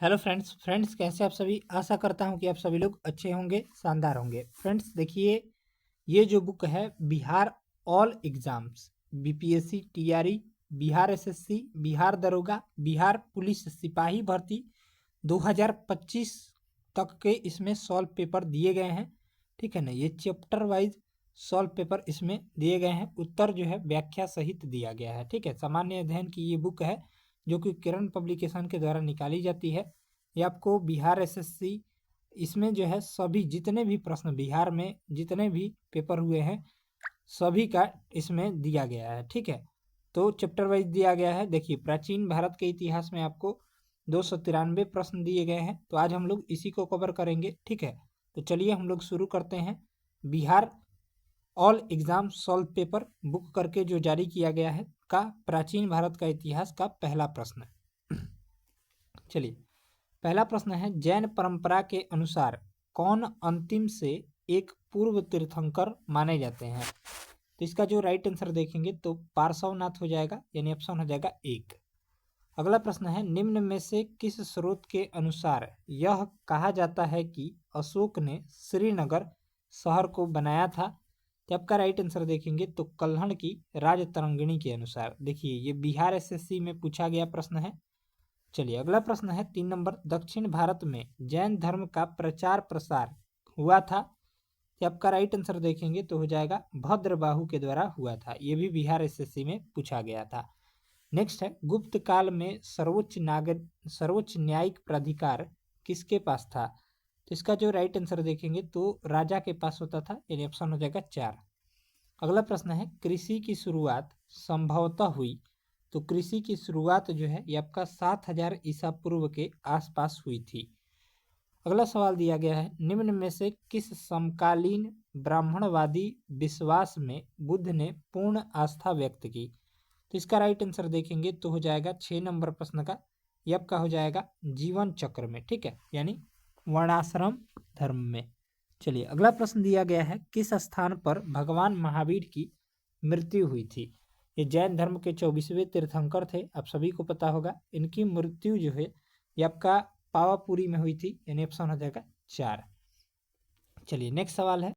Hello friends कैसे आप सभी। आशा करता हूं कि आप सभी लोग अच्छे होंगे, शानदार होंगे। फ्रेंड्स देखिए, ये जो बुक है Bihar all exams, BPSC, TRE, Bihar SSC, Bihar दरोगा, बिहार पुलिस सिपाही भर्ती 2025 तक के इसमें सॉल्व पेपर दिए गए हैं। ठीक है ना, ये चैप्टर वाइज सॉल्व पेपर इसमें दिए गए हैं। उत्तर जो है व्याख्या सहित दिया गया है। ठीक है, सामान्य अध्ययन की ये बुक है जो कि किरण पब्लिकेशन के द्वारा निकाली जाती है। ये आपको बिहार एसएससी, इसमें जो है सभी जितने भी प्रश्न बिहार में जितने भी पेपर हुए हैं सभी का इसमें दिया गया है। ठीक है, तो चैप्टर वाइज दिया गया है। देखिए, प्राचीन भारत के इतिहास में आपको 293 प्रश्न दिए गए हैं, तो आज हम लोग इसी को कवर करेंगे। ठीक है, तो चलिए हम लोग शुरू करते हैं। Bihar all exam solve paper book करके जो जारी किया गया है का प्राचीन भारत का इतिहास का पहला प्रश्न है। चलिए, पहला प्रश्न है, जैन परंपरा के अनुसार कौन अंतिम से एक पूर्व तीर्थंकर माने जाते हैं? तो इसका जो राइट आंसर देखेंगे तो पार्श्वनाथ हो जाएगा, यानी ऑप्शन हो जाएगा एक। अगला प्रश्न है, निम्न में से किस स्रोत के अनुसार यह कहा जाता है कि अशोक ने श्रीनगर शहर को बनाया था? तो आपका राइट आंसर देखेंगे तो कल्हड़ की राजतरंगिणी के अनुसार। देखिए, ये बिहार एसएससी में पूछा गया प्रश्न है। चलिए, अगला प्रश्न है 3 नंबर, दक्षिण भारत में जैन धर्म का प्रचार प्रसार हुआ था? तो आपका राइट आंसर देखेंगे तो हो जाएगा भद्रबाहु के द्वारा हुआ था। ये भी बिहार एसएससी में पूछा गया था। नेक्स्ट है, गुप्त काल में सर्वोच्च न्यायिक प्राधिकार किसके पास था? तो इसका जो राइट आंसर देखेंगे तो राजा के पास होता था, यानी ऑप्शन हो जाएगा 4। अगला प्रश्न है, कृषि की शुरुआत संभवतः हुई? तो कृषि की शुरुआत जो है ये आपका 7000 ईसा पूर्व के आसपास हुई थी। अगला सवाल दिया गया है, निम्न में से किस समकालीन ब्राह्मणवादी विश्वास में बुद्ध ने पूर्ण आस्था व्यक्त की? तो इसका राइट आंसर देखेंगे तो हो जाएगा 6 नंबर प्रश्न का, ये आपका हो जाएगा जीवन चक्र में। ठीक है, यानी वर्णाश्रम धर्म में। चलिए, अगला प्रश्न दिया गया है, किस स्थान पर भगवान महावीर की मृत्यु हुई थी? ये जैन धर्म के 24वें तीर्थंकर थे, आप सभी को पता होगा। इनकी मृत्यु जो है ये आपका पावापुरी में हुई थी, यानी ऑप्शन हो जाएगा 4। चलिए, नेक्स्ट सवाल है,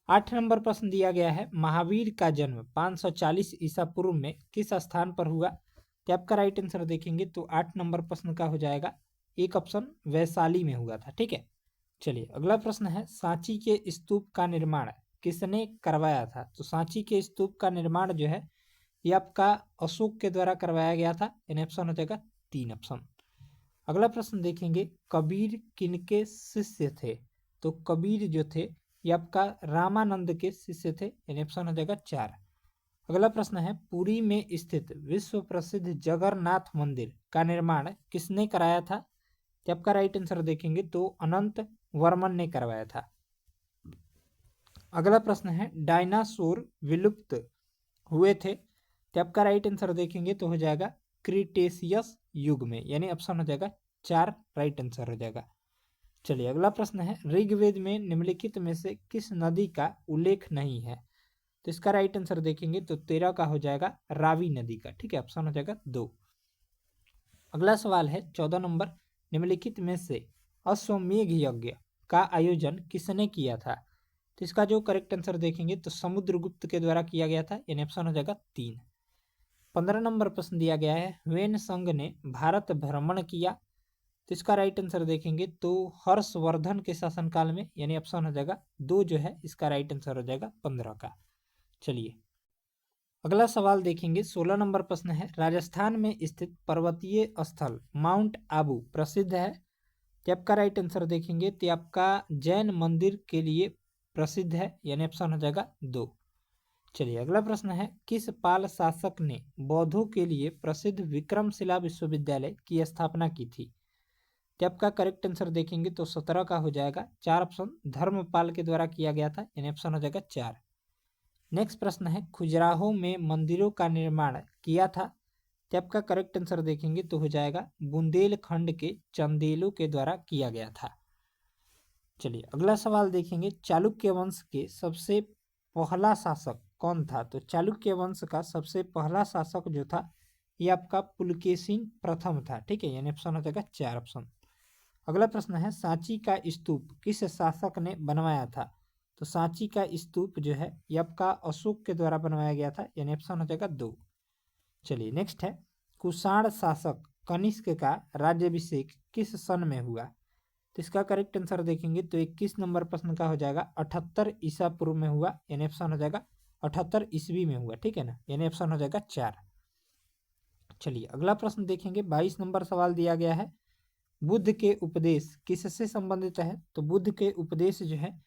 8 नंबर प्रश्न दिया गया है, महावीर का जन्म 540 ईसा पूर्व में किस स्थान पर हुआ? तो आपका राइट आंसर देखेंगे तो 8 नंबर प्रश्न का हो जाएगा एक ऑप्शन, वैशाली में हुआ था। ठीक है, चलिए, अगला प्रश्न है, सांची के स्तूप का निर्माण किसने करवाया था? तो सांची के स्तूप का निर्माण जो है ये आपका अशोक के द्वारा करवाया गया था, यानी ऑप्शन हो जाएगा 3 ऑप्शन। अगला प्रश्न देखेंगे, कबीर किनके शिष्य थे? तो कबीर जो थे ये आपका रामानंद के शिष्य थे, यानी ऑप्शन हो जाएगा 4। अगला प्रश्न है, पुरी में स्थित विश्व प्रसिद्ध जगन्नाथ मंदिर का निर्माण किसने कराया था? तो आपका राइट आंसर देखेंगे तो अनंत वर्मन ने करवाया था। अगला प्रश्न है, डायनासोर विलुप्त हुए थे? तो आपका राइट आंसर देखेंगे तो हो जाएगा क्रिटेशियस युग में, यानी ऑप्शन हो जाएगा 4 राइट आंसर हो जाएगा। चलिए, अगला प्रश्न है, ऋग्वेद में निम्नलिखित में से किस नदी का उल्लेख नहीं है? तो इसका राइट आंसर देखेंगे तो 13 का हो जाएगा रावी नदी का। ठीक है, ऑप्शन हो जाएगा 2। अगला सवाल है 14 नंबर, निम्नलिखित में से अश्वमेघ यज्ञ का आयोजन किसने किया था? तो इसका जो करेक्ट आंसर देखेंगे तो समुद्रगुप्त के द्वारा किया गया था, यानी ऑप्शन हो जाएगा 3। 15 नंबर प्रश्न दिया गया है, ह्वेन संघ ने भारत भ्रमण किया? तो इसका राइट आंसर देखेंगे तो हर्षवर्धन के शासनकाल में, यानी ऑप्शन हो जाएगा 2 जो है इसका राइट आंसर हो जाएगा 15 का। चलिए, अगला सवाल देखेंगे, 16 नंबर प्रश्न है, राजस्थान में स्थित पर्वतीय स्थल माउंट आबू प्रसिद्ध है? तो आपका राइट आंसर देखेंगे तो आपका जैन मंदिर के लिए प्रसिद्ध है, यानी ऑप्शन हो जाएगा 2। चलिए, अगला प्रश्न है, किस पाल शासक ने बौद्धों के लिए प्रसिद्ध विक्रमशिला विश्वविद्यालय की स्थापना की थी? तो आपका करेक्ट आंसर देखेंगे तो 17 का हो जाएगा 4 ऑप्शन, धर्मपाल के द्वारा किया गया था, यानी ऑप्शन हो जाएगा 4। नेक्स्ट प्रश्न है, खजुराहो में मंदिरों का निर्माण किया था? तो आपका करेक्ट आंसर देखेंगे तो हो जाएगा बुंदेलखंड के चंदेलों के द्वारा किया गया था। चलिए, अगला सवाल देखेंगे, चालुक्य वंश के सबसे पहला शासक कौन था? तो चालुक्य वंश का सबसे पहला शासक जो था ये आपका पुलकेशिन प्रथम था। ठीक है, यानी ऑप्शन हो जाएगा 4 ऑप्शन। अगला प्रश्न है सांची का स्तूप किस शासक ने बनवाया था? तो सांची का स्तूप जो है ये आपका अशोक के द्वारा बनवाया गया था, यानी ऑप्शन हो जाएगा 2। चलिए नेक्स्ट है कुषाण शासक कनिष्क का राज्याभिषेक किस सन में हुआ? तो इसका करेक्ट आंसर देखेंगे तो 21 नंबर प्रश्न का हो जाएगा 78 ईसा पूर्व में हुआ, यानी ऑप्शन हो जाएगा 78 ईस्वी में हुआ। ठीक है ना, यानी ऑप्शन हो जाएगा 4। चलिए अगला प्रश्न देखेंगे, 22 नंबर सवाल दिया गया है, बुद्ध के उपदेश किससे संबंधित है? तो बुद्ध के उपदेश जो है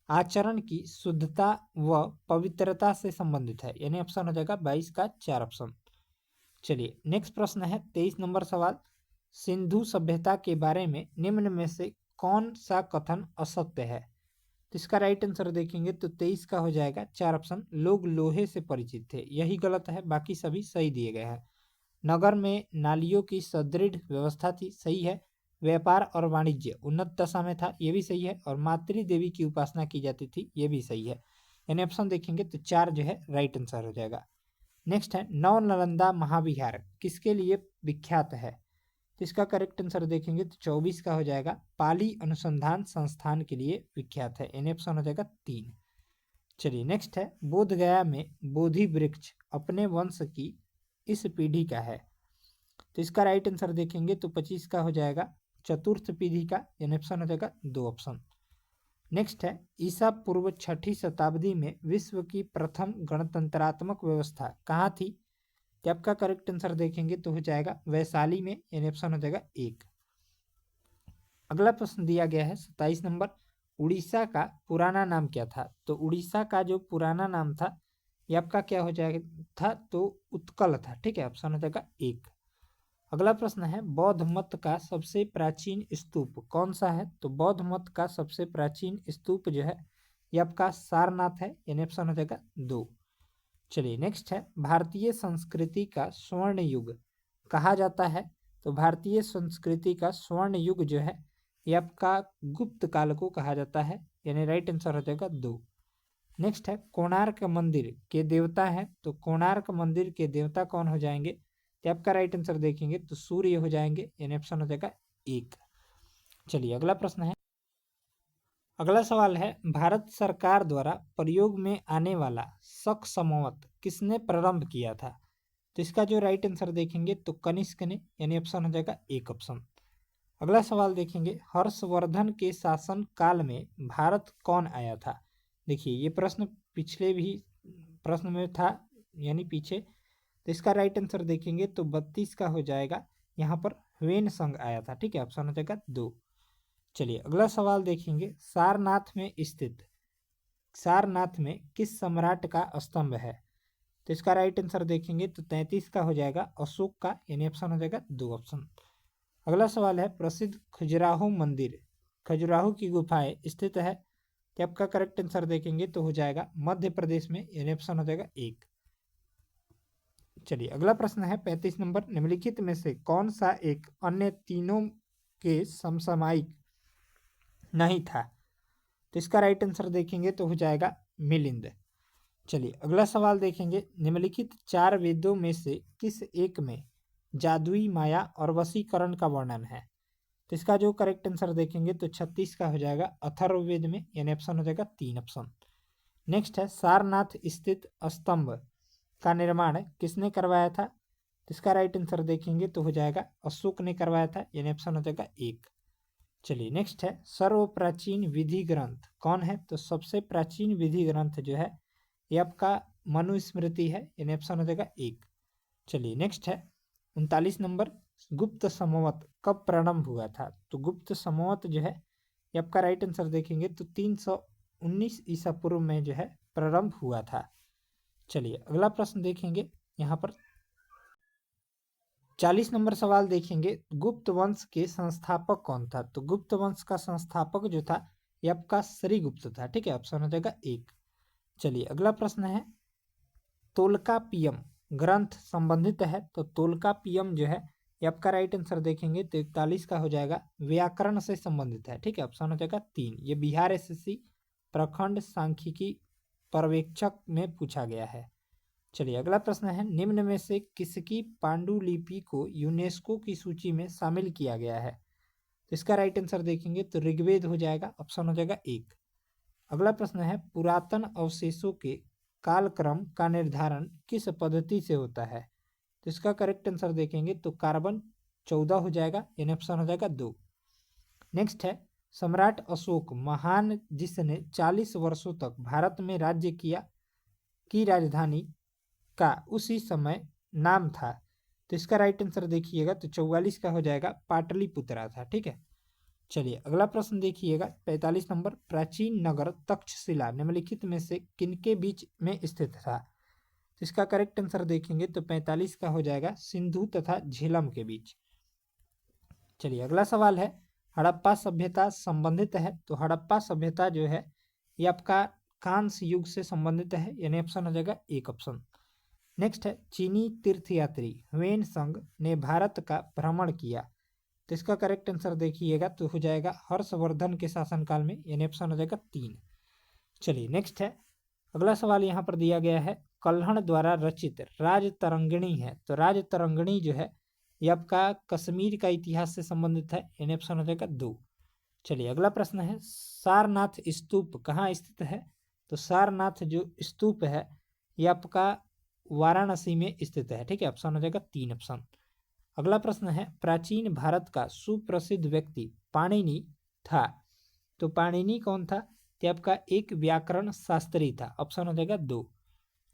आचरण की शुद्धता व पवित्रता से संबंधित है, यानी ऑप्शन हो जाएगा 22 का 4 ऑप्शन। चलिए नेक्स्ट प्रश्न है 23 नंबर सवाल, सिंधु सभ्यता के बारे में निम्न में से कौन सा कथन असत्य है? तो इसका राइट आंसर देखेंगे तो 23 का हो जाएगा 4 ऑप्शन, लोग लोहे से परिचित थे, यही गलत है, बाकी सभी सही दिए गए हैं। नगर में नालियों की सुदृढ़ व्यवस्था थी, सही है। व्यापार और वाणिज्य उन्नत दशा में था, ये भी सही है। और मातृ देवी की उपासना की जाती थी, ये भी सही है। यानी ऑप्शन देखेंगे तो 4 जो है राइट आंसर हो जाएगा। नेक्स्ट है नव नालंदा महाविहार किसके लिए विख्यात है? तो इसका करेक्ट आंसर देखेंगे तो 24 का हो जाएगा पाली अनुसंधान संस्थान के लिए विख्यात है, यानी ऑप्शन हो जाएगा 3। चलिए नेक्स्ट है बोध गया में बोधि वृक्ष अपने वंश की इस पीढ़ी का है। तो इसका राइट आंसर देखेंगे तो 25 का हो जाएगा चतुर्थ पीढ़ी का, यानी ऑप्शन हो जाएगा 2 ऑप्शन। नेक्स्ट है ईसा पूर्व 6ठी शताब्दी में विश्व की प्रथम गणतंत्रात्मक व्यवस्था कहाँ थी? तो आपका करेक्ट आंसर देखेंगे तो हो जाएगा वैशाली में, यानी ऑप्शन हो जाएगा 1। अगला प्रश्न दिया गया है 27 नंबर, उड़ीसा का पुराना नाम क्या था? तो उड़ीसा का जो पुराना नाम था ये आपका क्या हो जाएगा था? तो उत्कल था। ठीक है, ऑप्शन हो जाएगा 1। अगला प्रश्न है बौद्ध मत का सबसे प्राचीन स्तूप कौन सा है? तो बौद्ध मत का सबसे प्राचीन स्तूप जो है ये आपका सारनाथ है, यानी ऑप्शन हो जाएगा 2। चलिए नेक्स्ट है भारतीय संस्कृति का स्वर्ण युग कहा जाता है? तो भारतीय संस्कृति का स्वर्ण युग जो है ये आपका गुप्त काल को कहा जाता है, यानी राइट आंसर हो जाएगा 2। नेक्स्ट है कोणार्क मंदिर के देवता है? तो कोणार्क मंदिर के देवता कौन हो जाएंगे? तो आपका राइट आंसर देखेंगे तो सूर्य हो जाएंगे, यानी ऑप्शन हो जाएगा 1। चलिए अगला प्रश्न है, अगला सवाल है भारत सरकार द्वारा प्रयोग में आने वाला शक संवत किसने प्रारंभ किया था? तो इसका जो राइट आंसर देखेंगे तो कनिष्क ने, यानी ऑप्शन हो जाएगा 1 ऑप्शन। अगला सवाल देखेंगे हर्षवर्धन के शासन काल में भारत कौन आया था? देखिए ये प्रश्न पिछले भी प्रश्न में था, यानी पीछे। तो इसका राइट आंसर देखेंगे तो 32 का हो जाएगा यहाँ पर ह्वेन संघ आया था। ठीक है, ऑप्शन हो जाएगा 2। चलिए अगला सवाल देखेंगे सारनाथ में स्थित सारनाथ में किस सम्राट का स्तंभ है? तो इसका राइट आंसर देखेंगे तो 33 का हो जाएगा अशोक का, यानी ऑप्शन हो जाएगा 2 ऑप्शन। अगला सवाल है प्रसिद्ध खजुराहो मंदिर खजुराहो की गुफाएं स्थित है? तो आपका करेक्ट आंसर देखेंगे तो हो जाएगा मध्य प्रदेश में, यानी ऑप्शन हो जाएगा 1। चलिए अगला प्रश्न है 35 नंबर, निम्नलिखित में से कौन सा एक अन्य तीनों के समसामयिक नहीं था? तो इसका राइट आंसर देखेंगे तो हो जाएगा मिलिंद। चलिए अगला सवाल देखेंगे निम्नलिखित 4 वेदों में से किस एक में जादुई माया और वशीकरण का वर्णन है? तो इसका जो करेक्ट आंसर देखेंगे तो 36 का हो जाएगा अथर्ववेद में, यानी ऑप्शन हो जाएगा 3 ऑप्शन। नेक्स्ट है सारनाथ स्थित स्तंभ का निर्माण किसने करवाया था? तो इसका राइट आंसर देखेंगे तो हो जाएगा अशोक ने करवाया था, यानी ऑप्शन हो जाएगा 1। चलिए नेक्स्ट है सर्व प्राचीन विधि ग्रंथ कौन है? तो सबसे प्राचीन विधि ग्रंथ जो है ये आपका मनुस्मृति है, यानी ऑप्शन हो जाएगा 1। चलिए नेक्स्ट है 39 नंबर, गुप्त संवत कब प्रारंभ हुआ था? तो गुप्त संवत जो है ये आपका राइट आंसर देखेंगे तो 319 ईसा पूर्व में जो है प्रारंभ हुआ था। चलिए अगला प्रश्न देखेंगे, यहाँ पर 40 नंबर सवाल देखेंगे गुप्त वंश के संस्थापक कौन था? तो गुप्त वंश का संस्थापक जो था ये आपका श्रीगुप्त था। ठीक है, ऑप्शन हो जाएगा 1। चलिए अगला प्रश्न है तोलकापियम ग्रंथ संबंधित है? तो तोलकापियम जो है ये आपका राइट आंसर देखेंगे तो 41 का हो जाएगा व्याकरण से संबंधित है। ठीक है, ऑप्शन हो जाएगा 3। ये बिहार एसएससी प्रखंड सांख्यिकी पर्यवेक्षक में पूछा गया है। चलिए अगला प्रश्न है, निम्न में से किसकी पांडुलिपि को यूनेस्को की सूची में शामिल किया गया है? तो इसका राइट आंसर देखेंगे तो ऋग्वेद हो जाएगा, ऑप्शन हो जाएगा एक। अगला प्रश्न है, पुरातन अवशेषों के कालक्रम का निर्धारण किस पद्धति से होता है? तो इसका करेक्ट आंसर देखेंगे तो कार्बन 14 हो जाएगा, यानी ऑप्शन हो जाएगा 2। नेक्स्ट है, सम्राट अशोक महान जिसने 40 वर्षों तक भारत में राज्य किया की राजधानी का उसी समय नाम था? तो इसका राइट आंसर देखिएगा तो 44 का हो जाएगा पाटलिपुत्रा था। ठीक है, चलिए अगला प्रश्न देखिएगा 45 नंबर, प्राचीन नगर तक्षशिला निम्नलिखित में से किनके बीच में स्थित था? तो इसका करेक्ट आंसर देखेंगे तो 45 का हो जाएगा सिंधु तथा झेलम के बीच। चलिए अगला सवाल है, हड़प्पा सभ्यता संबंधित है, तो हड़प्पा सभ्यता जो है ये आपका कांस्य युग से संबंधित है, यानी ऑप्शन हो जाएगा एक ऑप्शन। नेक्स्ट है, चीनी तीर्थयात्री ह्वेन संग ने भारत का भ्रमण किया, तो इसका करेक्ट आंसर देखिएगा तो हो जाएगा हर्षवर्धन के शासनकाल में, यानी ऑप्शन हो जाएगा 3। चलिए नेक्स्ट है, अगला सवाल यहाँ पर दिया गया है, कल्हण द्वारा रचित राजतरंगिणी है, तो राजतरंगिणी जो है ये आपका कश्मीर का इतिहास से संबंधित है, यानी ऑप्शन हो जाएगा 2। चलिए अगला प्रश्न है, सारनाथ स्तूप कहाँ स्थित है? तो सारनाथ जो स्तूप है ये आपका वाराणसी में स्थित है। ठीक है, ऑप्शन हो जाएगा 3 ऑप्शन। अगला प्रश्न है, प्राचीन भारत का सुप्रसिद्ध व्यक्ति पाणिनि था, तो पाणिनि कौन था? तो आपका एक व्याकरण शास्त्री था, ऑप्शन हो जाएगा 2।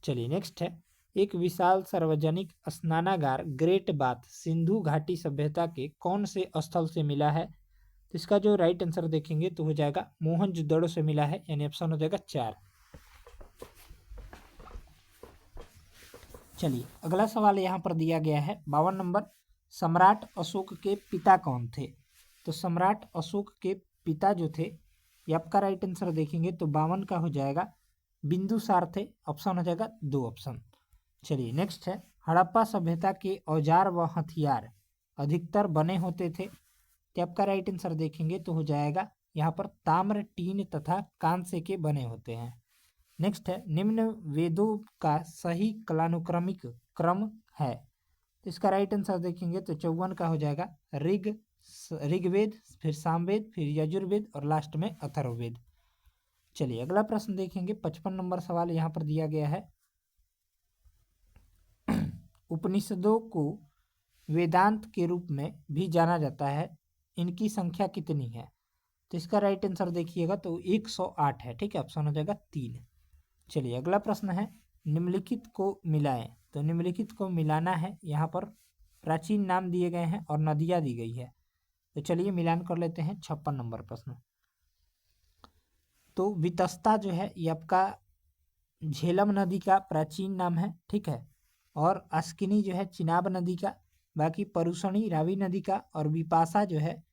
चलिए नेक्स्ट है, एक विशाल सार्वजनिक स्नानागार ग्रेट बाथ सिंधु घाटी सभ्यता के कौन से स्थल से मिला है? तो इसका जो राइट आंसर देखेंगे तो हो जाएगा मोहनजोदड़ो से मिला है, यानी ऑप्शन हो जाएगा 4। चलिए अगला सवाल यहाँ पर दिया गया है 52 नंबर, सम्राट अशोक के पिता कौन थे? तो सम्राट अशोक के पिता जो थे ये आपका राइट आंसर देखेंगे तो 52 का हो जाएगा बिंदुसार थे, ऑप्शन हो जाएगा 2 ऑप्शन। चलिए नेक्स्ट है, हड़प्पा सभ्यता के औजार व हथियार अधिकतर बने होते थे, तो आपका राइट आंसर देखेंगे तो हो जाएगा यहाँ पर ताम्र टीन तथा कांस्य के बने होते हैं। नेक्स्ट है, निम्न वेदों का सही कालानुक्रमिक क्रम है, तो इसका राइट आंसर देखेंगे तो 54 का हो जाएगा ऋग्वेद, फिर सामवेद, फिर यजुर्वेद और लास्ट में अथर्ववेद। चलिए अगला प्रश्न देखेंगे 55 नंबर सवाल यहाँ पर दिया गया है, उपनिषदों को वेदांत के रूप में भी जाना जाता है, इनकी संख्या कितनी है? तो इसका राइट आंसर देखिएगा तो 108 है। ठीक है, ऑप्शन हो जाएगा 3। चलिए अगला प्रश्न है, निम्नलिखित को मिलाएं, तो निम्नलिखित को मिलाना है, यहाँ पर प्राचीन नाम दिए गए हैं और नदियाँ दी गई है, तो चलिए मिलान कर लेते हैं। 56 नंबर प्रश्न, तो वितस्ता जो है ये आपका झेलम नदी का प्राचीन नाम है। ठीक है, और अस्किनी जो है चिनाब नदी का, बाकी परुषणी रावी नदी का, और विपाशा जो है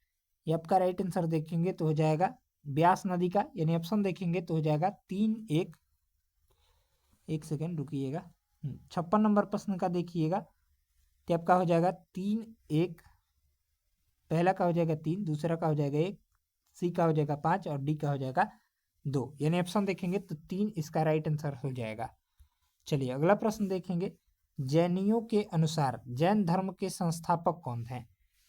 ये आपका राइट आंसर देखेंगे तो हो जाएगा ब्यास नदी का, यानी ऑप्शन देखेंगे तो हो जाएगा 3-1। एक सेकेंड रुकिएगा, 56 नंबर प्रश्न का देखिएगा तो आपका हो जाएगा 3-1, पहला का हो जाएगा 3, दूसरा का हो जाएगा 1, सी का हो जाएगा 5 और डी का हो जाएगा 2, यानी ऑप्शन देखेंगे तो 3 इसका राइट आंसर हो जाएगा। चलिए अगला प्रश्न देखेंगे, जैनियों के अनुसार जैन धर्म के संस्थापक कौन थे?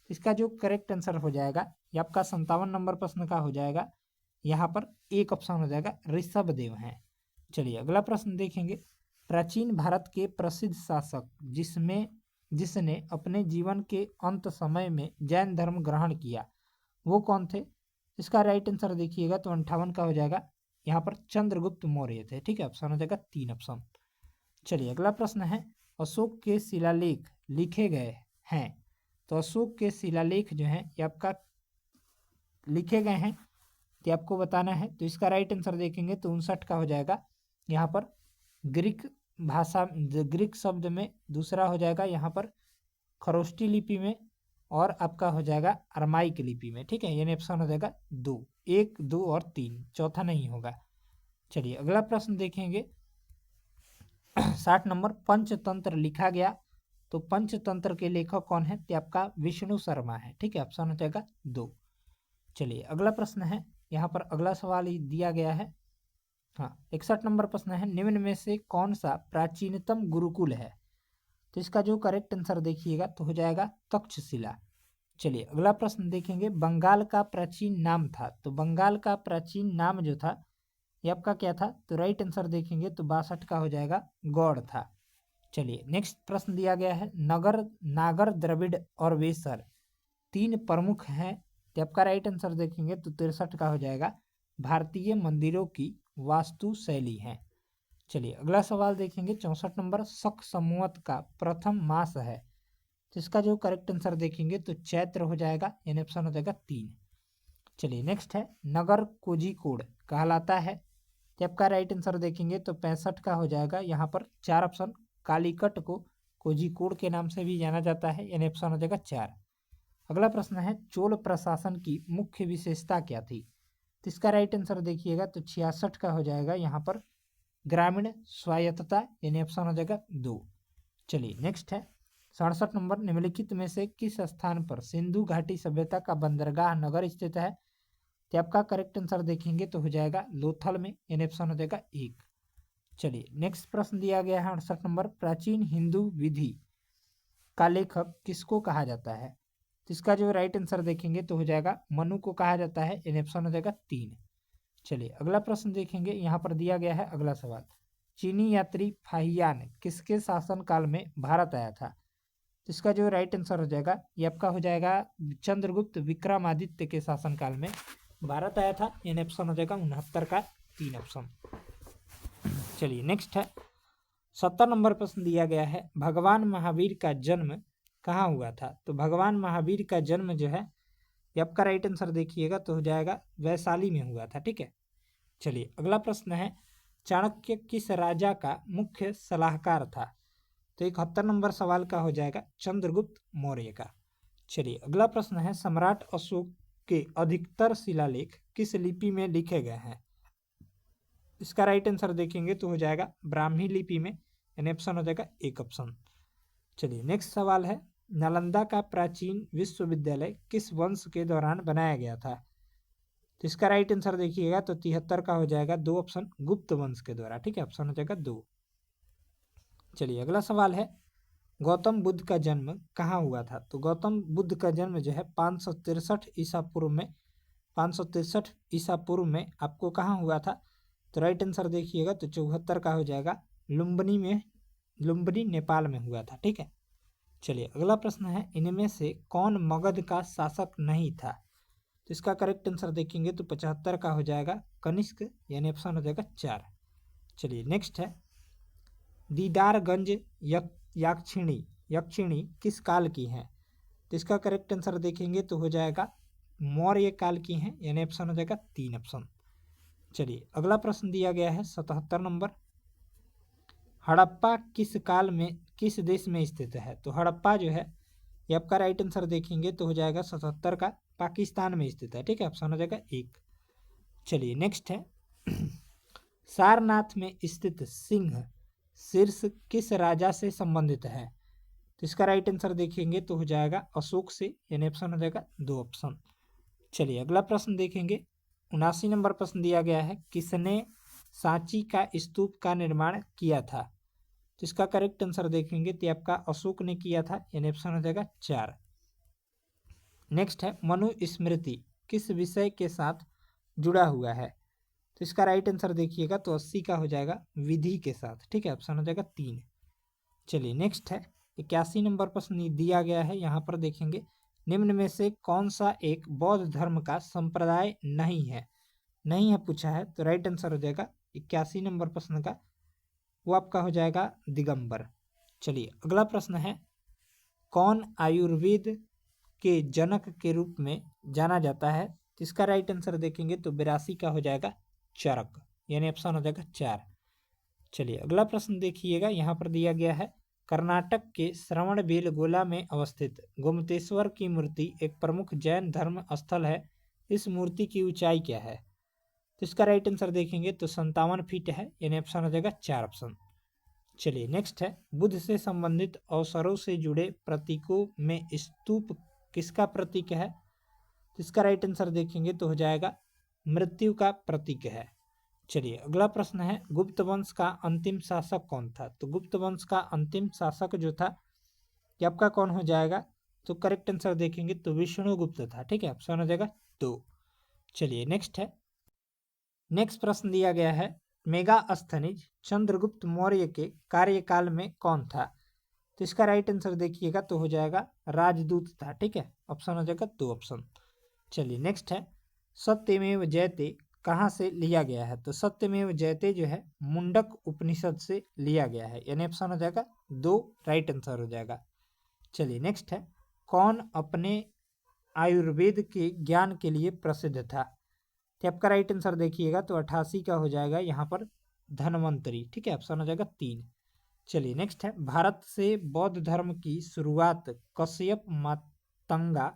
इसका जो करेक्ट आंसर हो जाएगा ये आपका 57 नंबर प्रश्न का हो जाएगा, यहाँ पर एक ऑप्शन हो जाएगा ऋषभदेव हैं। चलिए अगला प्रश्न देखेंगे, प्राचीन भारत के प्रसिद्ध शासक जिसने अपने जीवन के अंत समय में जैन धर्म ग्रहण किया वो कौन थे? इसका राइट आंसर देखिएगा तो 58 का हो जाएगा, यहाँ पर चंद्रगुप्त मौर्य थे। ठीक है, ऑप्शन हो जाएगा 3 ऑप्शन। चलिए अगला प्रश्न है, अशोक के शिलालेख लिखे गए हैं, तो अशोक के शिलालेख जो हैं ये आपका लिखे गए हैं कि आपको बताना है, तो इसका राइट आंसर देखेंगे तो 59 का हो जाएगा, यहाँ पर ग्रीक भाषा ग्रीक शब्द में, दूसरा हो जाएगा यहाँ पर खरोष्टी लिपि में, और आपका हो जाएगा अरमाइक लिपि में। ठीक है, यानी ऑप्शन हो जाएगा 2, 1, 2 और 3, चौथा नहीं होगा। चलिए अगला प्रश्न देखेंगे 60 नंबर, पंचतंत्र लिखा गया, तो पंचतंत्र के लेखक कौन है? तो आपका विष्णु शर्मा है। ठीक है, ऑप्शन हो जाएगा 2। चलिए अगला प्रश्न है, यहाँ पर अगला सवाल दिया गया है हाँ, 61 नंबर प्रश्न है, निम्न में से कौन सा प्राचीनतम गुरुकुल है? तो इसका जो करेक्ट आंसर देखिएगा तो हो जाएगा तक्षशिला। चलिए अगला प्रश्न देखेंगे, बंगाल का प्राचीन नाम था, तो बंगाल का प्राचीन नाम जो था ये आपका क्या था? तो राइट आंसर देखेंगे तो 62 का हो जाएगा गौड़ था। चलिए नेक्स्ट प्रश्न दिया गया है, नगर नागर द्रविड़ और वेसर तीन प्रमुख हैं, तो आपका राइट आंसर देखेंगे तो 63 का हो जाएगा भारतीय मंदिरों की वास्तु शैली है। चलिए अगला सवाल देखेंगे, 64 नंबर, शक संवत का प्रथम मास है, तो इसका जो करेक्ट आंसर देखेंगे तो चैत्र हो जाएगा, यानी ऑप्शन हो जाएगा 3। चलिए नेक्स्ट है, नगर कोझिकोड कहलाता है, तो आपका राइट आंसर देखेंगे तो 65 का हो जाएगा, यहाँ पर 4 ऑप्शन, कालीकट को कोझिकोड के नाम से भी जाना जाता है, यानी ऑप्शन हो जाएगा 4। अगला प्रश्न है, चोल प्रशासन की मुख्य विशेषता क्या थी? तो इसका राइट आंसर देखिएगा तो 66 का हो जाएगा, यहाँ पर ग्रामीण स्वायत्तता, यानी ऑप्शन हो जाएगा 2। चलिए नेक्स्ट है, 67 नंबर, निम्नलिखित में से किस स्थान पर सिंधु घाटी सभ्यता का बंदरगाह नगर स्थित है? तो आपका करेक्ट आंसर देखेंगे तो हो जाएगा लोथल में, यानी ऑप्शन हो जाएगा 1। चलिए नेक्स्ट प्रश्न दिया गया है 68 नंबर, प्राचीन हिंदू विधि का लेखक किसको कहा जाता है? तो इसका जो राइट आंसर देखेंगे तो हो जाएगा मनु को कहा जाता है, यानी ऑप्शन हो जाएगा 3। चलिए अगला प्रश्न देखेंगे, यहाँ पर दिया गया है अगला सवाल, चीनी यात्री फाहियान किसके शासन काल में भारत आया था? तो इसका जो राइट आंसर हो जाएगा ये आपका हो जाएगा चंद्रगुप्त विक्रमादित्य के शासन काल में भारत आया था, यानी ऑप्शन हो जाएगा 69 का 3 ऑप्शन। चलिए नेक्स्ट है, 70 नंबर प्रश्न दिया गया है, भगवान महावीर का जन्म कहाँ हुआ था? तो भगवान महावीर का जन्म जो है ये आपका राइट आंसर देखिएगा तो हो जाएगा वैशाली में हुआ था, ठीक है। चलिए अगला प्रश्न है, चाणक्य किस राजा का मुख्य सलाहकार था? तो 71 नंबर सवाल का हो जाएगा चंद्रगुप्त मौर्य का। चलिए अगला प्रश्न है, सम्राट अशोक के अधिकतर शिलालेख किस लिपि में लिखे गए हैं? इसका राइट आंसर देखेंगे तो हो जाएगा ब्राह्मी लिपि में, यानी ऑप्शन हो जाएगा 1 ऑप्शन। चलिए नेक्स्ट सवाल है, नालंदा का प्राचीन विश्वविद्यालय किस वंश के दौरान बनाया गया था? तो इसका राइट आंसर देखिएगा तो 73 का हो जाएगा 2 ऑप्शन, गुप्त वंश के द्वारा, ठीक है, ऑप्शन हो जाएगा 2। चलिए अगला सवाल है, गौतम बुद्ध का जन्म कहाँ हुआ था? तो गौतम बुद्ध का जन्म जो है 563 ईसा पूर्व में, 563 ईसा पूर्व में आपको कहाँ हुआ था? तो राइट आंसर देखिएगा तो 74 का हो जाएगा लुम्बिनी में, लुम्बिनी नेपाल में हुआ था, ठीक है। चलिए अगला प्रश्न है, इनमें से कौन मगध का शासक नहीं था? तो इसका करेक्ट आंसर देखेंगे तो 75 का हो जाएगा कनिष्क, यानी ऑप्शन हो जाएगा 4। चलिए नेक्स्ट है, दीदारगंज याक्षिणी यक्षिणी किस काल की है? तो इसका करेक्ट आंसर देखेंगे तो हो जाएगा मौर्य काल की है, यानी ऑप्शन हो जाएगा 3 ऑप्शन। चलिए अगला प्रश्न दिया गया है 77 नंबर, हड़प्पा किस काल में किस देश में स्थित है? तो हड़प्पा जो है ये आपका राइट आंसर देखेंगे तो हो जाएगा 77 का पाकिस्तान में स्थित है, ठीक है, ऑप्शन हो जाएगा 1। चलिए नेक्स्ट है, सारनाथ में स्थित सिंह शीर्ष किस राजा से संबंधित है? तो इसका राइट आंसर देखेंगे तो हो जाएगा अशोक से, यानी ऑप्शन हो जाएगा 2 ऑप्शन। चलिए अगला प्रश्न देखेंगे, 79 नंबर प्रश्न दिया गया है, किसने सांची का स्तूप का निर्माण किया था? तो इसका करेक्ट आंसर देखेंगे तो आपका अशोक ने किया था, यानी ऑप्शन हो जाएगा 4। नेक्स्ट है, मनुस्मृति किस विषय के साथ जुड़ा हुआ है? तो इसका राइट आंसर देखिएगा तो 80 का हो जाएगा विधि के साथ, ठीक है, ऑप्शन हो जाएगा 3। चलिए नेक्स्ट है, 81 नंबर प्रश्न दिया गया है, यहाँ पर देखेंगे, निम्न में से कौन सा एक बौद्ध धर्म का संप्रदाय नहीं है? नहीं है पूछा है, तो राइट आंसर हो जाएगा 81 नंबर प्रश्न का वो आपका हो जाएगा दिगंबर। चलिए अगला प्रश्न है, कौन आयुर्वेद के जनक के रूप में जाना जाता है? तो इसका राइट आंसर देखेंगे तो 82 का हो जाएगा चरक, यानी ऑप्शन हो जाएगा 4। चलिए अगला प्रश्न देखिएगा, यहाँ पर दिया गया है, कर्नाटक के श्रवणबेलगोला में अवस्थित गोमतेश्वर की मूर्ति एक प्रमुख जैन धर्म स्थल है, इस मूर्ति की ऊंचाई क्या है? तो इसका राइट आंसर देखेंगे तो 57 फीट है, यानी ऑप्शन हो जाएगा 4 ऑप्शन। चलिए नेक्स्ट है, बुद्ध से संबंधित अवसरों से जुड़े प्रतीकों में स्तूप किसका प्रतीक है? तो इसका राइट आंसर देखेंगे तो हो जाएगा मृत्यु का प्रतीक है। चलिए अगला प्रश्न है, गुप्त वंश का अंतिम शासक कौन था? तो गुप्त वंश का अंतिम शासक जो था ये आपका कौन हो जाएगा? तो करेक्ट आंसर देखेंगे तो विष्णुगुप्त था। ठीक है, ऑप्शन हो जाएगा 2। चलिए नेक्स्ट है, नेक्स्ट प्रश्न दिया गया है, मेगास्थनीज चंद्रगुप्त मौर्य के कार्यकाल में कौन था? तो इसका राइट आंसर देखिएगा तो हो जाएगा राजदूत था। ठीक है, ऑप्शन हो जाएगा 2 ऑप्शन। चलिए नेक्स्ट है, सत्यमेव जयते कहाँ से लिया गया है? तो सत्यमेव जयते जो है मुंडक उपनिषद से लिया गया है, यानी ऑप्शन हो जाएगा 2 राइट आंसर हो जाएगा। चलिए नेक्स्ट है, कौन अपने आयुर्वेद के ज्ञान के लिए प्रसिद्ध था? तो आपका राइट आंसर देखिएगा तो 88 का हो जाएगा यहाँ पर धन्वंतरी। ठीक है, ऑप्शन हो जाएगा 3। चलिए नेक्स्ट है, भारत से बौद्ध धर्म की शुरुआत कश्यप मातंगा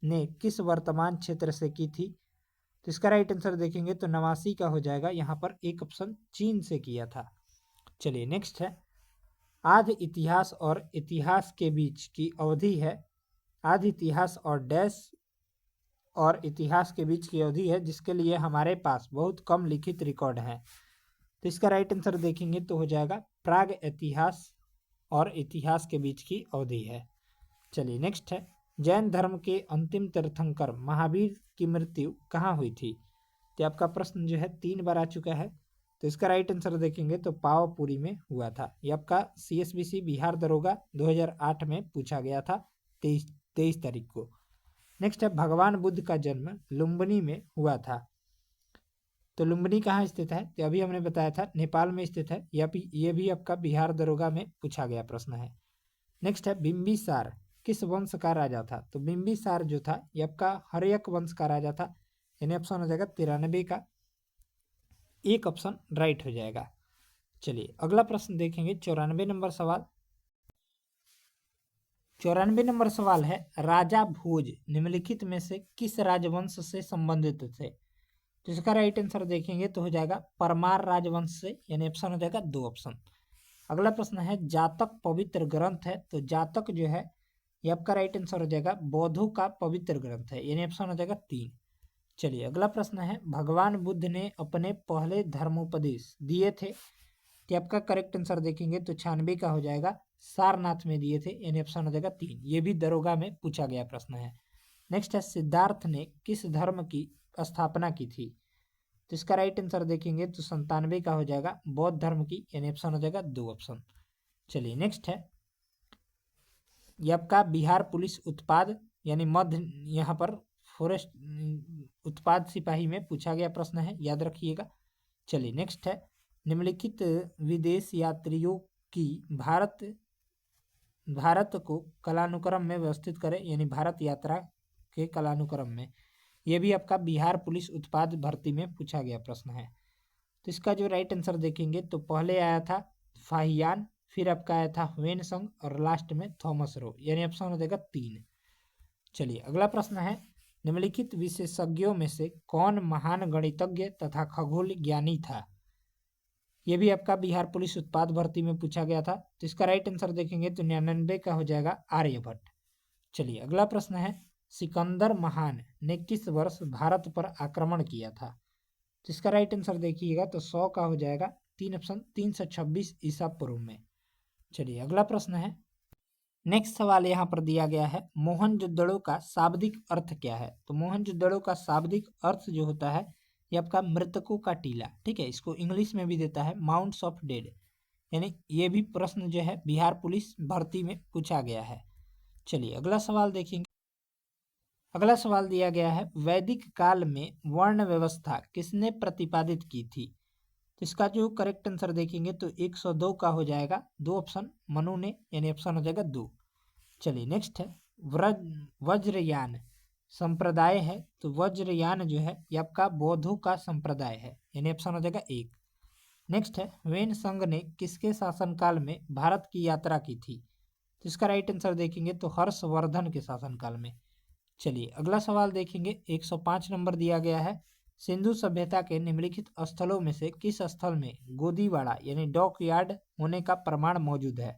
ने किस वर्तमान क्षेत्र से की थी? तो इसका राइट आंसर देखेंगे तो 89 का हो जाएगा, यहाँ पर एक ऑप्शन चीन से किया था। चलिए नेक्स्ट है, आदि इतिहास और इतिहास के बीच की अवधि है, आदि इतिहास और डैश और इतिहास के बीच की अवधि है जिसके लिए हमारे पास बहुत कम लिखित रिकॉर्ड हैं। तो इसका राइट आंसर देखेंगे तो हो जाएगा प्राग इतिहास और इतिहास के बीच की अवधि है। चलिए नेक्स्ट है, जैन धर्म के अंतिम तीर्थंकर महावीर की मृत्यु कहाँ हुई थी? तो आपका प्रश्न जो है 3 बार आ चुका है, तो इसका राइट आंसर देखेंगे तो पावापुरी में हुआ था। ये आपका CSBC बिहार दरोगा 2008 में पूछा गया था 23 तारीख को। नेक्स्ट है, भगवान बुद्ध का जन्म लुम्बिनी में हुआ था। तो लुम्बिनी कहाँ स्थित है? तो अभी हमने बताया था नेपाल में स्थित है। ये भी आपका बिहार दरोगा में पूछा गया प्रश्न है। नेक्स्ट है, बिम्बिसार किस वंश का राजा था? तो बिम्बिसार जो था ये आपका हर्यक वंश का राजा था, यानी ऑप्शन हो जाएगा 93 का, एक ऑप्शन राइट हो जाएगा। चलिए अगला प्रश्न देखेंगे, 94 नंबर सवाल। 94 नंबर सवाल है, राजा भोज निम्नलिखित में से किस राजवंश से संबंधित थे? तो इसका राइट आंसर देखेंगे तो हो जाएगा परमार राजवंश से, यानी ऑप्शन हो जाएगा 2 ऑप्शन। अगला प्रश्न है, जातक पवित्र ग्रंथ है, तो जातक जो है ये आपका राइट आंसर हो जाएगा बौद्धों का पवित्र ग्रंथ है, यानी ऑप्शन हो जाएगा 3। चलिए अगला प्रश्न है, भगवान बुद्ध ने अपने पहले धर्मोपदेश दिए थे? तो आपका करेक्ट आंसर देखेंगे तो 96 का हो जाएगा, सारनाथ में दिए थे, यानी ऑप्शन हो जाएगा 3। ये भी दरोगा में पूछा गया प्रश्न है। नेक्स्ट है, सिद्धार्थ ने किस धर्म की स्थापना की थी? तो इसका राइट आंसर देखेंगे तो 97 का हो जाएगा, बौद्ध धर्म की, यानी ऑप्शन हो जाएगा 2 ऑप्शन। चलिए नेक्स्ट है, ये आपका बिहार पुलिस उत्पाद यानी मध्य यहाँ पर फॉरेस्ट उत्पाद सिपाही में पूछा गया प्रश्न है, याद रखिएगा। चलिए नेक्स्ट है, निम्नलिखित विदेश यात्रियों की भारत को कालानुक्रम में व्यवस्थित करें, यानी भारत यात्रा के कालानुक्रम में। यह भी आपका बिहार पुलिस उत्पाद भर्ती में पूछा गया प्रश्न है। तो इसका जो राइट आंसर देखेंगे तो पहले आया था फाहियान, फिर आपका आया था ह्वेनसंग और लास्ट में थॉमस रो, यानी ऑप्शन हो जाएगा 3। चलिए अगला प्रश्न है, निम्नलिखित विशेषज्ञों में से कौन महान गणितज्ञ तथा खगोल ज्ञानी था? यह भी आपका बिहार पुलिस उत्पाद भर्ती में पूछा गया था। तो इसका राइट आंसर देखेंगे तो 99 का हो जाएगा आर्यभट्ट। चलिए अगला प्रश्न है, सिकंदर महान ने किस वर्ष भारत पर आक्रमण किया था? तो इसका राइट आंसर देखिएगा तो 100 का हो जाएगा, 3 ऑप्शन 326 ईसा पूर्व में। चलिए अगला प्रश्न है, नेक्स्ट सवाल यहाँ पर दिया गया है, मोहनजोदड़ो का शाब्दिक अर्थ क्या है? तो मोहनजोदड़ो का शाब्दिक अर्थ जो होता है ये आपका मृतकों का टीला। ठीक है, इसको इंग्लिश में भी देता है माउंट्स ऑफ डेड, यानी ये भी प्रश्न जो है बिहार पुलिस भर्ती में पूछा गया है। चलिए अगला सवाल देखेंगे। अगला सवाल दिया गया है, वैदिक काल में वर्ण व्यवस्था किसने प्रतिपादित की थी? तो इसका जो करेक्ट आंसर देखेंगे तो 102 का हो जाएगा, 2 ऑप्शन मनु ने, यानी ऑप्शन हो जाएगा 2। चलिए नेक्स्ट है, वज्रयान संप्रदाय है, तो वज्रयान जो है ये आपका बौद्धों का संप्रदाय है, यानी ऑप्शन हो जाएगा 1। नेक्स्ट है, वेन संघ ने किसके शासनकाल में भारत की यात्रा की थी? तो इसका राइट आंसर देखेंगे तो हर्षवर्धन के शासनकाल में। चलिए अगला सवाल देखेंगे, 105 नंबर दिया गया है, सिंधु सभ्यता के निम्नलिखित स्थलों में से किस स्थल में गोदीवाड़ा यानी डॉक यार्ड होने का प्रमाण मौजूद है?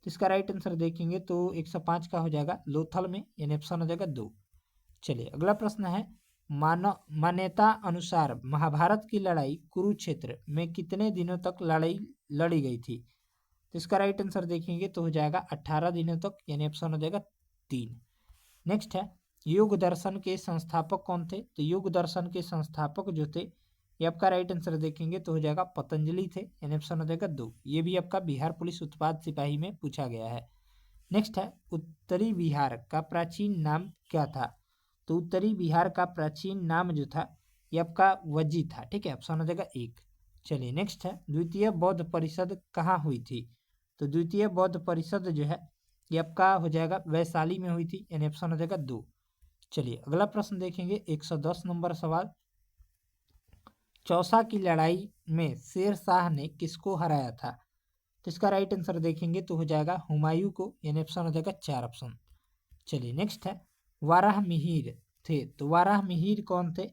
तो इसका राइट आंसर देखेंगे तो 105 का हो जाएगा, लोथल में, यानी ऑप्शन हो जाएगा 2। चलिए अगला प्रश्न है, मान्यता अनुसार महाभारत की लड़ाई कुरुक्षेत्र में कितने दिनों तक लड़ाई लड़ी गई थी? तो इसका राइट आंसर देखेंगे तो हो जाएगा 18 दिनों तक, यानी ऑप्शन हो जाएगा 3। नेक्स्ट है, योग दर्शन के संस्थापक कौन थे? तो योग दर्शन के संस्थापक जो थे, ये आपका राइट आंसर देखेंगे तो हो जाएगा पतंजलि थे, यानी ऑप्शन हो जाएगा 2। ये भी आपका बिहार पुलिस उत्पाद सिपाही में पूछा गया है। नेक्स्ट है, उत्तरी बिहार का प्राचीन नाम क्या था? तो उत्तरी बिहार का प्राचीन नाम जो था ये आपका वज्जी था, ठीक है, ऑप्शन हो जाएगा 1। चलिए नेक्स्ट है, द्वितीय बौद्ध परिषद कहाँ हुई थी? तो द्वितीय बौद्ध परिषद जो है ये आपका हो जाएगा वैशाली में हुई थी, यानी ऑप्शन हो जाएगा 2। चलिए अगला प्रश्न देखेंगे, 110 नंबर सवाल। चौसा की लड़ाई में शेर शाह ने किसको हराया था? तो इसका राइट आंसर देखेंगे तो हो जाएगा हुमायूं को, यानी ऑप्शन हो जाएगा 4 ऑप्शन। चलिए नेक्स्ट है, वाराह मिहिर थे, तो वाराह मिहिर कौन थे?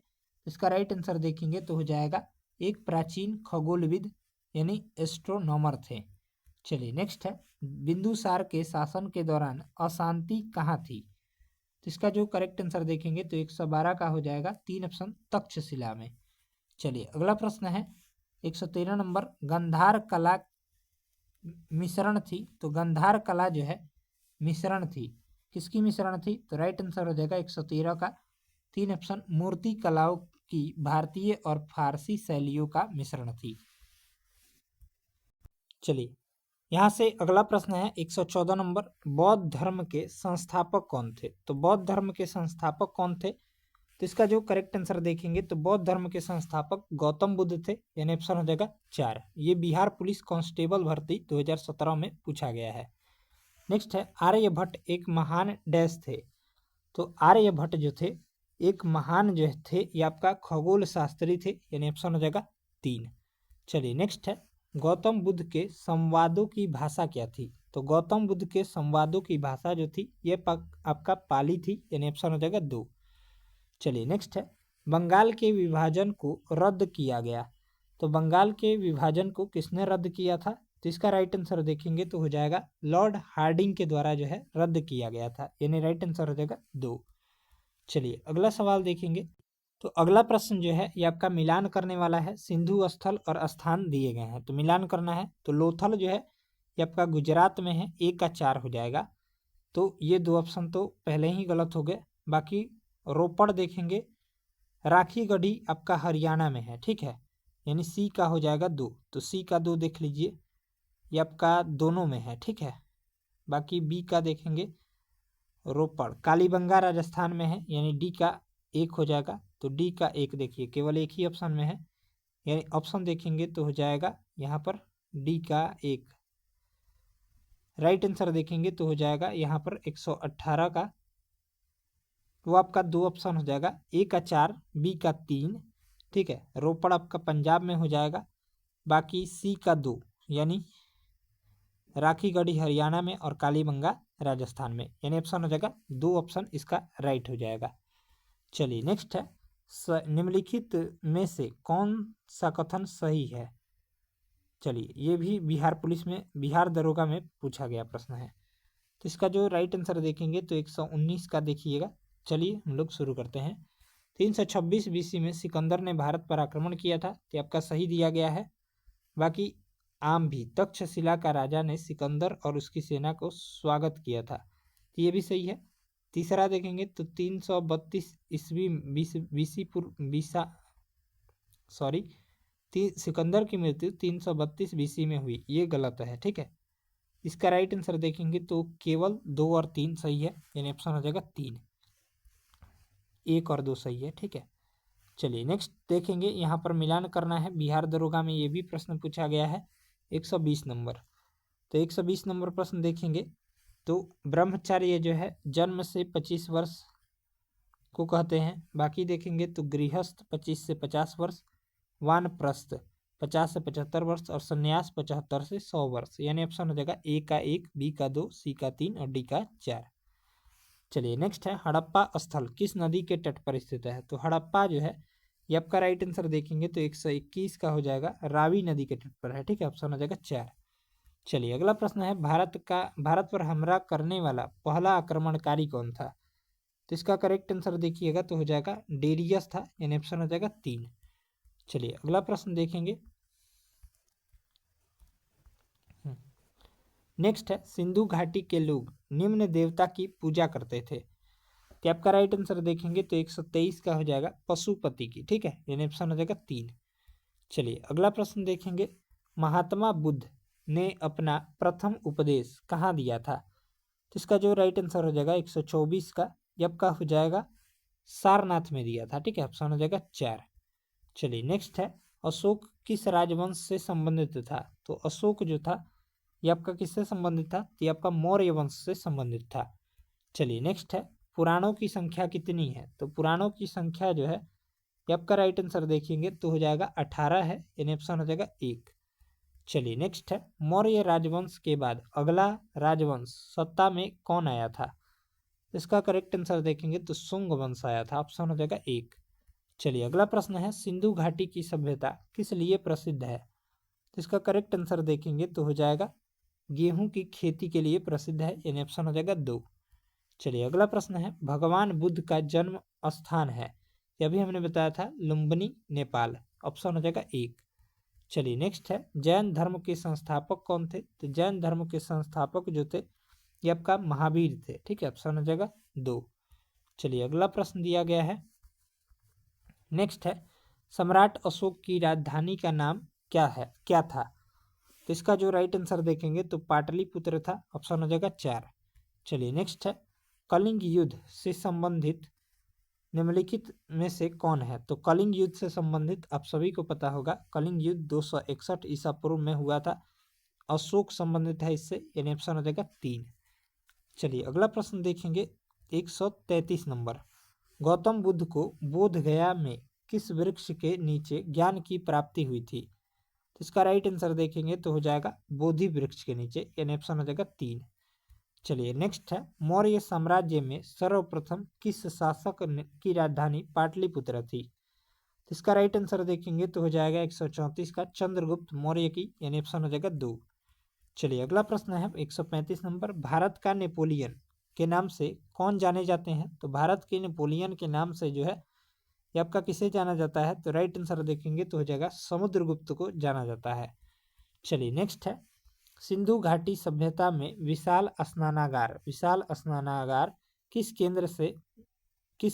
इसका राइट आंसर देखेंगे तो हो जाएगा एक प्राचीन खगोलविद यानी एस्ट्रोनॉमर थे। चलिए नेक्स्ट है, बिंदुसार के शासन के दौरान अशांति कहाँ थी? तो इसका जो करेक्ट आंसर देखेंगे तो 112 का हो जाएगा 3 ऑप्शन तक्षशिला में। चलिए अगला प्रश्न है 113 नंबर, गंधार कला मिश्रण थी, तो गंधार कला जो है मिश्रण थी, किसकी मिश्रण थी? तो राइट आंसर हो जाएगा 113 का 3 ऑप्शन मूर्ति कलाओं की भारतीय और फारसी शैलियों का मिश्रण थी। चलिए यहाँ से अगला प्रश्न है 114 नंबर, बौद्ध धर्म के संस्थापक कौन थे? तो बौद्ध धर्म के संस्थापक कौन थे? तो इसका जो करेक्ट आंसर देखेंगे तो बौद्ध धर्म के संस्थापक गौतम बुद्ध थे, यानी ऑप्शन हो जाएगा 4। ये बिहार पुलिस कांस्टेबल भर्ती 2017 में पूछा गया है। नेक्स्ट है, आर्यभट्ट एक महान डैश थे, तो आर्यभट्ट जो थे एक महान जो थे ये आपका खगोल शास्त्री थे, यानी ऑप्शन हो जाएगा 3। चलिए नेक्स्ट है, गौतम बुद्ध के संवादों की भाषा क्या थी? तो गौतम बुद्ध के संवादों की भाषा जो थी ये आपका पाली थी, यानी ऑप्शन हो जाएगा 2। चलिए नेक्स्ट है, बंगाल के विभाजन को रद्द किया गया, तो बंगाल के विभाजन को किसने रद्द किया था? तो इसका राइट आंसर देखेंगे तो हो जाएगा लॉर्ड हार्डिंग के द्वारा जो है रद्द किया गया था, यानी राइट आंसर हो जाएगा 2। चलिए अगला सवाल देखेंगे, तो अगला प्रश्न जो है ये आपका मिलान करने वाला है, सिंधु स्थल और स्थान दिए गए हैं तो मिलान करना है। तो लोथल जो है ये आपका गुजरात में है, 1 का 4 हो जाएगा, तो ये 2 ऑप्शन तो पहले ही गलत हो गए। बाकी रोपड़ देखेंगे, राखी गढ़ी आपका हरियाणा में है, ठीक है, यानी सी का हो जाएगा 2, तो सी का 2 देख लीजिए, ये आपका दोनों में है, ठीक है। बाकी बी का देखेंगे, रोपड़ कालीबंगा राजस्थान में है, यानी डी का 1 हो जाएगा, तो डी का 1 देखिए केवल एक ही ऑप्शन में है, यानी ऑप्शन देखेंगे तो हो जाएगा यहाँ पर डी का 1। राइट आंसर देखेंगे तो हो जाएगा यहाँ पर 118 का, वो आपका 2 ऑप्शन हो जाएगा, ए का 4 बी का 3, ठीक है। रोपड़ आपका पंजाब में हो जाएगा, बाकी सी का 2 यानी राखीगढ़ी हरियाणा में और कालीबंगा राजस्थान में, यानी ऑप्शन हो जाएगा 2 ऑप्शन इसका राइट हो जाएगा। चलिए नेक्स्ट है, निम्नलिखित में से कौन सा कथन सही है? चलिए ये भी बिहार पुलिस में बिहार दरोगा में पूछा गया प्रश्न है, तो इसका जो राइट आंसर देखेंगे तो 119 का देखिएगा। चलिए हम लोग शुरू करते हैं। 326 बीसी में सिकंदर ने भारत पर आक्रमण किया था, तो आपका सही दिया गया है। बाकी आम भी तक्षशिला का राजा ने सिकंदर और उसकी सेना को स्वागत किया था, तो ये भी सही है। तीसरा देखेंगे तो 332 ईस्वी सिकंदर की मृत्यु 332 बीसी में हुई, ये गलत है, ठीक है। इसका राइट आंसर देखेंगे तो केवल 2 और 3 सही है, यानी ऑप्शन हो जाएगा 3, 1 और 2 सही है, ठीक है। चलिए नेक्स्ट देखेंगे, यहाँ पर मिलान करना है, बिहार दरोगा में ये भी प्रश्न पूछा गया है 120 नंबर। तो 120 नंबर प्रश्न देखेंगे तो ब्रह्मचर्य जो है जन्म से 25 वर्ष को कहते हैं। बाकी देखेंगे तो गृहस्थ 25 से 50 वर्ष, वानप्रस्थ 50 से 75 वर्ष और संन्यास 75 से 100 वर्ष, यानी ऑप्शन हो जाएगा ए का 1 बी का 2 सी का 3 और डी का 4। चलिए नेक्स्ट है, हड़प्पा स्थल किस नदी के तट पर स्थित है? तो हड़प्पा जो है ये आपका राइट आंसर देखेंगे तो 121 का हो जाएगा, रावी नदी के तट पर है, ठीक है, ऑप्शन हो जाएगा 4। चलिए अगला प्रश्न है, भारत पर हमला करने वाला पहला आक्रमणकारी कौन था? तो इसका करेक्ट आंसर देखिएगा तो हो जाएगा डेरियस था, यानी ऑप्शन हो जाएगा 3। चलिए अगला प्रश्न देखेंगे। नेक्स्ट है, सिंधु घाटी के लोग निम्न देवता की पूजा करते थे। तो आपका राइट आंसर देखेंगे तो 123 का हो जाएगा पशुपति की। ठीक है, यानी ऑप्शन हो जाएगा 3। चलिए अगला प्रश्न देखेंगे। महात्मा बुद्ध ने अपना प्रथम उपदेश कहाँ दिया था? तो इसका जो राइट आंसर हो जाएगा 124 का, जब का हो जाएगा सारनाथ में दिया था। ठीक है, ऑप्शन हो जाएगा 4। चलिए नेक्स्ट है, अशोक किस राजवंश से संबंधित था? तो अशोक जो था ये आपका किससे संबंधित था? तो ये आपका मौर्य वंश से संबंधित था। चलिए नेक्स्ट है, पुराणों की संख्या कितनी है? तो पुराणों की संख्या जो है ये आपका राइट आंसर देखेंगे तो हो जाएगा 18 है, यानी ऑप्शन हो जाएगा 1। चलिए नेक्स्ट है, मौर्य राजवंश के बाद अगला राजवंश सत्ता में कौन आया था? इसका करेक्ट आंसर देखेंगे तो शुंग वंश आया था, ऑप्शन हो जाएगा 1। चलिए अगला प्रश्न है, सिंधु घाटी की सभ्यता किस लिए प्रसिद्ध है? तो इसका करेक्ट आंसर देखेंगे तो हो जाएगा गेहूं की खेती के लिए प्रसिद्ध है, यानी ऑप्शन हो जाएगा 2। चलिए अगला प्रश्न है, भगवान बुद्ध का जन्म स्थान है, यह भी हमने बताया था लुम्बिनी नेपाल, ऑप्शन हो जाएगा 1। चलिए नेक्स्ट है, जैन धर्म के संस्थापक कौन थे? तो जैन धर्म के संस्थापक जो थे ये आपका महावीर थे। ठीक है, ऑप्शन हो जाएगा 2। चलिए अगला प्रश्न दिया गया है। नेक्स्ट है, सम्राट अशोक की राजधानी का नाम क्या था? तो इसका जो राइट आंसर देखेंगे तो पाटलिपुत्र था, ऑप्शन हो जाएगा 4। चलिए नेक्स्ट है, कलिंग युद्ध से संबंधित निम्नलिखित में से कौन है? तो कलिंग युद्ध से संबंधित आप सभी को पता होगा, कलिंग युद्ध 261 ईसा पूर्व में हुआ था। अशोक संबंधित है इससे, यानी ऑप्शन हो जाएगा 3। चलिए अगला प्रश्न देखेंगे, 133 नंबर। गौतम बुद्ध को बोध गया में किस वृक्ष के नीचे ज्ञान की प्राप्ति हुई थी? तो इसका राइट आंसर देखेंगे तो हो जाएगा बोधि वृक्ष के नीचे, यानी ऑप्शन हो जाएगा 3। चलिए नेक्स्ट है, मौर्य साम्राज्य में सर्वप्रथम किस शासक की राजधानी पाटलिपुत्र थी? तो इसका राइट आंसर देखेंगे तो हो जाएगा 134 का, चंद्रगुप्त मौर्य की, यानी ऑप्शन हो जाएगा 2। चलिए अगला प्रश्न है 135 नंबर। भारत का नेपोलियन के नाम से कौन जाने जाते हैं? तो भारत के नेपोलियन के नाम से जो है ये आपका किसे जाना जाता है? तो राइट आंसर देखेंगे तो हो जाएगा समुद्रगुप्त को जाना जाता है। चलिए नेक्स्ट है, सिंधु घाटी सभ्यता में विशाल स्नानागार किस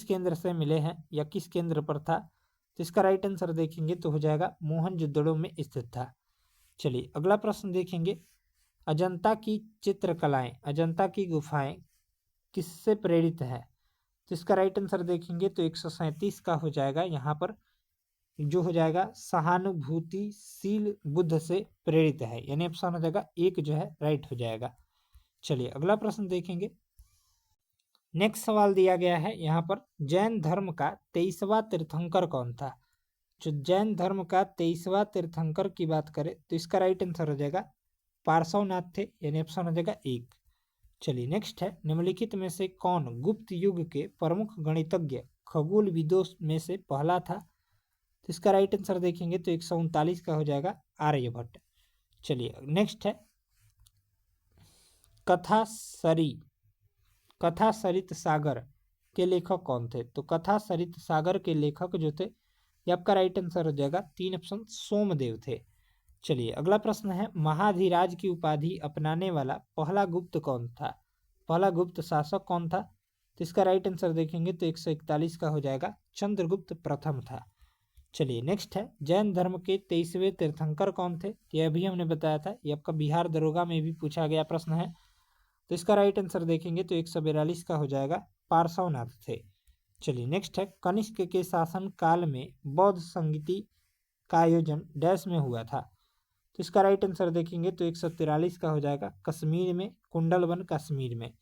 केंद्र से मिले हैं या किस केंद्र पर था? तो इसका राइट आंसर देखेंगे तो हो जाएगा मोहनजोदड़ो में स्थित था। चलिए अगला प्रश्न देखेंगे, अजंता की गुफाएं किससे प्रेरित है? तो इसका राइट आंसर देखेंगे तो 137 का हो जाएगा, यहाँ पर जो हो जाएगा सहानुभूतिशील बुद्ध से प्रेरित है, यानी ऑप्शन हो जाएगा 1 जो है राइट हो जाएगा। चलिए अगला प्रश्न देखेंगे। नेक्स्ट सवाल दिया गया है यहाँ पर, जैन धर्म का 23वां तीर्थंकर कौन था? जो जैन धर्म का 23वां तीर्थंकर की बात करें तो इसका राइट आंसर हो जाएगा पार्श्वनाथ थे, यानी ऑप्शन हो जाएगा 1। चलिए नेक्स्ट है, निम्नलिखित में से कौन गुप्त युग के प्रमुख गणितज्ञ खगोलविदों में से पहला था? तो इसका राइट आंसर देखेंगे तो 139 का हो जाएगा आर्यभट्ट। चलिए नेक्स्ट है, कथा सरित सागर के लेखक कौन थे? तो कथा सरित सागर के लेखक जो थे ये आपका राइट आंसर हो जाएगा 3 ऑप्शन सोमदेव थे। चलिए अगला प्रश्न है, महाधिराज की उपाधि अपनाने वाला पहला गुप्त शासक कौन था? तो इसका राइट आंसर देखेंगे तो 141 का हो जाएगा चंद्रगुप्त प्रथम था। चलिए नेक्स्ट है, जैन धर्म के 23वें तीर्थंकर कौन थे? यह भी हमने बताया था, ये आपका बिहार दरोगा में भी पूछा गया प्रश्न है। तो इसका राइट आंसर देखेंगे तो 142 का हो जाएगा पार्श्वनाथ थे। चलिए नेक्स्ट है, कनिष्क के शासन काल में बौद्ध संगीति का आयोजन डैश में हुआ था? तो इसका राइट आंसर देखेंगे तो 143 का हो जाएगा कश्मीर में, कुंडलवन कश्मीर में।